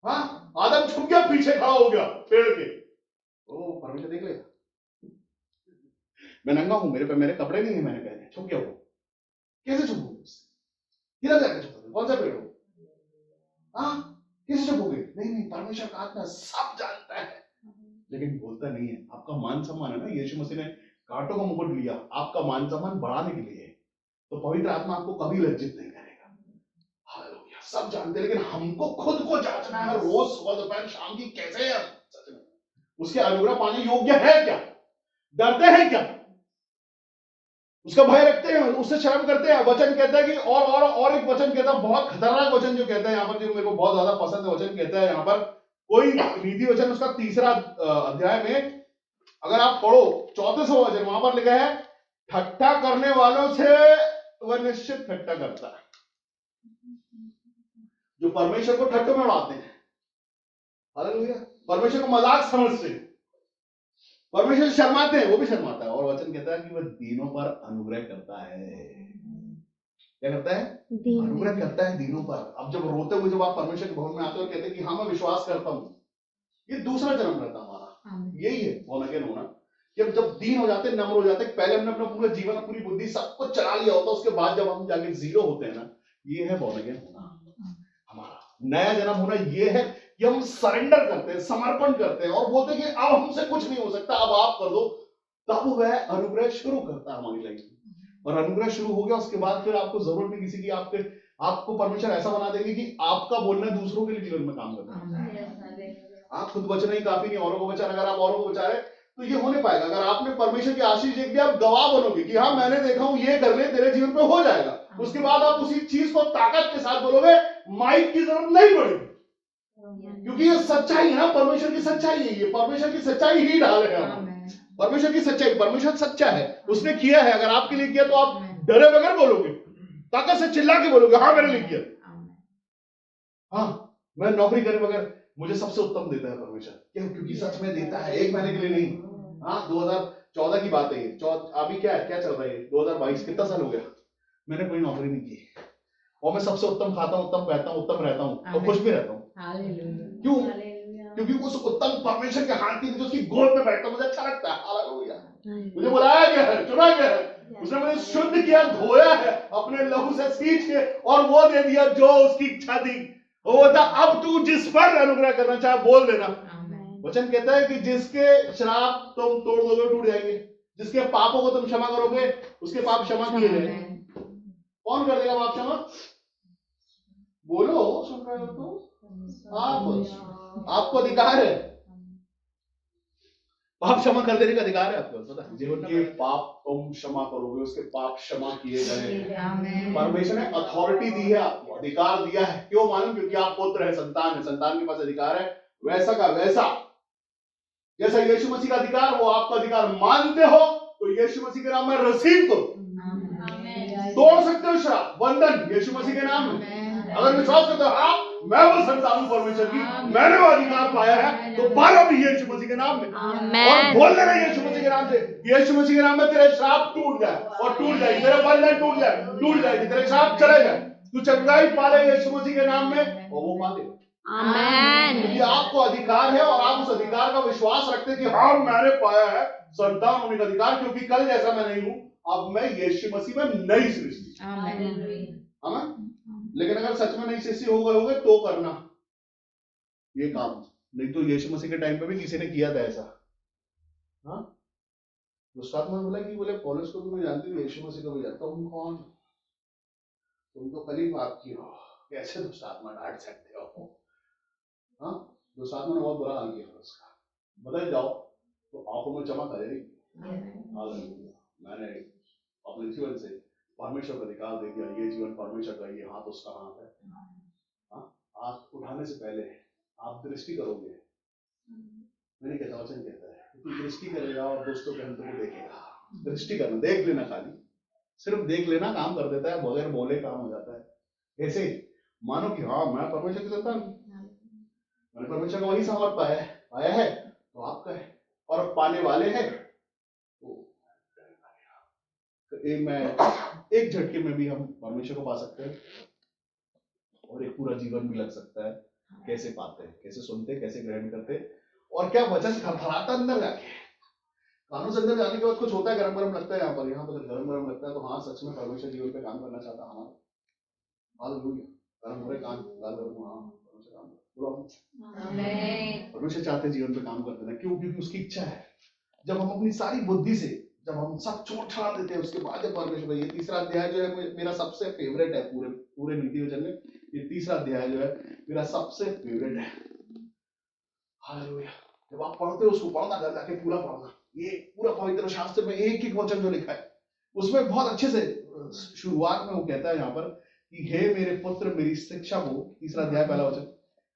हाँ, आदम छुप गया, पीछे खड़ा हो गया पेड़ के, ओ परमेश्वर देख लेगा। मैं नंगा हूं, मेरे पे मेरे कपड़े नहीं है, मैंने पहने, छुप गया वो, कैसे छुपूंगे उससे? किधर जाके छुपोगे? कौन सा पेड़ हो? हाँ, कैसे छुपोगे? नहीं, परमेश्वर का आत्मा सब जानता है, लेकिन बोलता नहीं है। आपका मान सम्मान है ना, यीशु मसीह ने कांटों का मुकुट लिया आपका मान सम्मान बढ़ाने के लिए, तो पवित्र आत्मा आपको कभी लज्जित नहीं करेगा। हालेलुया। सब जानते हैं, लेकिन हमको खुद को जांचना है रोज, सुबह दोपहर शाम की, कैसे है सच में उसके अनुग्रह पाने योग्य है क्या? डरते हैं क्या? उसका भय रखते हैं, उससे शर्म करते हैं? वचन कहता है कि और एक वचन कहता है, बहुत खतरनाक वचन जो कहता है यहाँ पर, जो मेरे को बहुत ज्यादा पसंद है, वचन कहता है यहाँ पर, कोई नीति वचन उसका 3रा अध्याय में अगर आप पढ़ो 34वां वचन, वहां पर लिखा है ठट्ठा करने वालों से वह निश्चित ठट्ठा करता है। जो परमेश्वर को ठट्ठों में उड़ाते हैं, हालेलुया, परमेश्वर को मजाक समझते हैं, परमेश्वर शर्माते हैं, वो भी शर्माता है। और वचन कहता है कि वह दीनों पर अनुग्रह करता है। क्या करता है? अनुग्रह करता है दीनों पर। अब जब रोते हुए जब आप परमेश्वर के भवन में आते हो और कहते हैं कि हाँ मैं विश्वास करता हूं, ये दूसरा जन्म रहता हमारा। यही है born again होना, कि जब दीन हो जाते, नम्र हो जाते, पहले हमने अपना पूरा जीवन, पूरी बुद्धि सब कुछ चला लिया होता, उसके बाद जब हम जाके जीरो होते हैं ना, ये है born again होना। हमारा नया जन्म होना ये है कि हम सरेंडर करते हैं, समर्पण करते हैं और बोलते हैं कि अब हमसे कुछ नहीं हो सकता, अब आप कर दो। तब वह अनुग्रह शुरू करता है हमारी लाइफ में, और अनुग्रह शुरू हो गया उसके बाद फिर आपको जरूरत नहीं किसी की। आपको परमेश्वर ऐसा बना देंगे कि आपका बोलना दूसरों के लिए जीवन में काम करता है। आप खुद बचना ही काफी नहीं, औरों को बचाना। अगर आप औरों को बचा रहे तो ये हो नहीं पाएगा। अगर आपने परमेश्वर की आशीष देख लिया, आप गवाह बनोगे कि हाँ मैंने देखा हूं, ये कर ले, तेरे जीवन पे हो जाएगा। उसके बाद आप उसी चीज को ताकत के साथ बोलोगे, माइक की जरूरत नहीं पड़ेगी, क्योंकि ये सच्चाई है ना, परमेश्वर की सच्चाई है, ये परमेश्वर की सच्चाई ही डाल है। परमेश्वर की सच्चाई, परमेश्वर सच्चा है, उसने किया है। अगर आपके लिए किया तो आप डरे बगैर बोलोगे, ताकत से चिल्ला के बोलोगे हाँ मेरे लिए किया। हाँ, मैं नौकरी करे बगैर, मुझे सबसे उत्तम देता है परमेश्वर। क्यों? क्योंकि सच में देता है, 1 महीने के लिए नहीं। हाँ, 2014 की बात है ये। अभी क्या चल रहा है 2022, कितना साल हो गया मैंने कोई नौकरी नहीं की, और मैं सबसे उत्तम खाता हूँ, उत्तम पहनता हूँ, उत्तम रहता हूँ और खुश भी रहता हूँ। क्यों? क्योंकि उस उत्तम परमेश्वर के हाथ की जो उसकी गोद में बैठता मुझे अच्छा लगता है। हालेलुया। मुझे बुलाया गया है, चुना गया है, उसने मुझे शुद्ध किया, धोया है अपने लहू से सींच के, और वो दे दिया जो उसकी इच्छा थी। वो था अब तू जिस पर अनुग्रह करना चाहे बोल देना, वचन कहता है कि जिसके श्राप तुम तोड़ दोगे टूट जाएंगे, जिसके पापों को तुम क्षमा करोगे उसके पाप क्षमा किए जाएंगे। कौन कर देगा पाप क्षमा? बोलो, सुन रहे हो तो आपको अधिकार है, पाप क्षमा कर देने का अधिकार है आपको। पता है जिनके पाप तुम क्षमा करोगे उसके पाप क्षमा किए जाएंगे। परमेश्वर ने अथॉरिटी दी है आपको, अधिकार दिया है। क्यों मालूम? क्योंकि आप पुत्र है, संतान है, संतान के पास अधिकार है। वैसा का वैसा जैसा यीशु मसीह का अधिकार, वो आपका अधिकार मानते हो तो यीशु मसीह के नाम में रिसीव करो, तोड़ सकते हो श्राप बंधन यीशु मसीह के नाम में। अगर विश्वास करते हो हाँ मैं वो संतान हूं परमेश्वर की, मैंने वो अधिकार पाया है, तो पालो भी यीशु मसीह के नाम में और बोल देना यीशु मसीह के नाम से, यीशु मसीह के नाम में तेरे श्राप टूट जाए और टूट जाएगी, तेरे बंधन टूट जाएगी, तेरे श्राप चले जाए। तू चंगाई पाले यीशु मसीह के नाम में और वो पाले। क्योंकि आपको अधिकार है और आप उस अधिकार का विश्वास रखते कि हाँ मैंने पाया है संतान होने का अधिकार, क्योंकि कल जैसा मैं नहीं हूं, अब मैं यीशु मसीह में नई सृष्टि। आमीन। लेकिन अगर सच में नई सृष्टि हो गए होगे तो करना ये काम, नहीं तो यीशु मसीह के टाइम पे भी किसी ने किया था ऐसा। हाँ, दुष्टात्मा ने बोला कि बोले पौलुस को भी मैं जानती हूँ, यीशु मसीह को भी जानता हूँ, कौन? तुम तो कल ही बात की हो, कैसे दुष्टात्मा डांट सकते हो? हाँ, दुष्टात्मा ने बहुत बुरा हाल किया उसका। बदल जाओ तो आंखों में चमक आ जाएगी। हालेलुया। मैंने अपने जीवन से परमेश्वर का अधिकार दे दिया, ये जीवन परमेश्वर का, ये हाथ उसका हाथ है। हाँ, हाथ उठाने से पहले आप दृष्टि करोगे, मैंने कहता वचन कहता है कि दृष्टि करेगा और दोस्तों के अंत को देखेगा। दृष्टि करना, देख लेना, खाली सिर्फ देख लेना काम कर देता है, बगैर बोले काम हो जाता है। ऐसे मानो कि हाँ मैं परमेश्वर की संतान हूं, मैंने परमेश्वर का वही सामर्थ पाया है तो आपका है और पाने वाले हैं तो मैं एक झटके में भी हम परमेश्वर को पा सकते हैं और एक पूरा जीवन भी लग सकता है। कैसे पाते हैं, कैसे सुनते, कैसे ग्रहण करते, और क्या वचन थरथराता अंदर जाके, कानों से अंदर जाने के बाद कुछ होता है, गरम गरम लगता है। यहाँ पर गरम गरम लगता है तो हाँ सच में परमेश्वर जीवन पे काम करना चाहता हमारे। हालेलुया। गरम भरे कान गाल करूँ, हाँ परमेश्वर काम परमेश्वर चाहते हैं जीवन पे काम करते हैं। क्यों? क्योंकि उसकी इच्छा है। जब हम अपनी सारी बुद्धि से, जब हम सब छोड़ छाड़ देते हैं, उसके बाद जब परमेश्वर, ये तीसरा अध्याय जो है मेरा सबसे फेवरेट है पूरे नीति वचन में। ये तीसरा अध्याय जो है मेरा सबसे फेवरेट है। हालेलुया। जब आप पढ़ते हो उसको पढ़ना, घर जाके पूरा पढ़ना, ये पूरा पवित्र शास्त्र में एक एक वचन जो लिखा है उसमें बहुत अच्छे से शुरुआत में वो कहता है यहाँ पर कि हे मेरे पुत्र मेरी शिक्षा को, तीसरा अध्याय पहला वचन,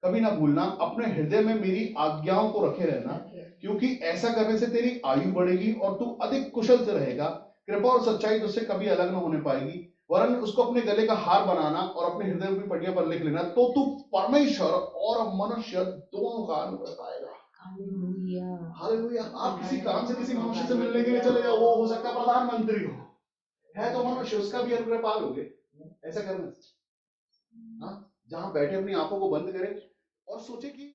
कभी ना भूलना, अपने हृदय में मेरी आज्ञाओं को रखे रहना, क्योंकि ऐसा करने से तेरी आयु बढ़ेगी और तू अधिक कुशल से रहेगा। कृपा और सच्चाई तुझसे कभी अलग न होने पाएगी, वरन उसको अपने गले का हार बनाना और अपने हृदय की पटिया पर लिख लेना, तो तू परमेश्वर और मनुष्य दोनों का अनुभव पाएगा। हालेलुया। आप किसी काम से किसी मनुष्य से मिलने के लिए चले जाओ, वो हो सकता है प्रधानमंत्री हो, है तो मनुष्य, उसका भी अनुग्रह पालोगे ऐसा करने से। हाँ, जहां बैठे अपनी आंखों को बंद करें और सोचे कि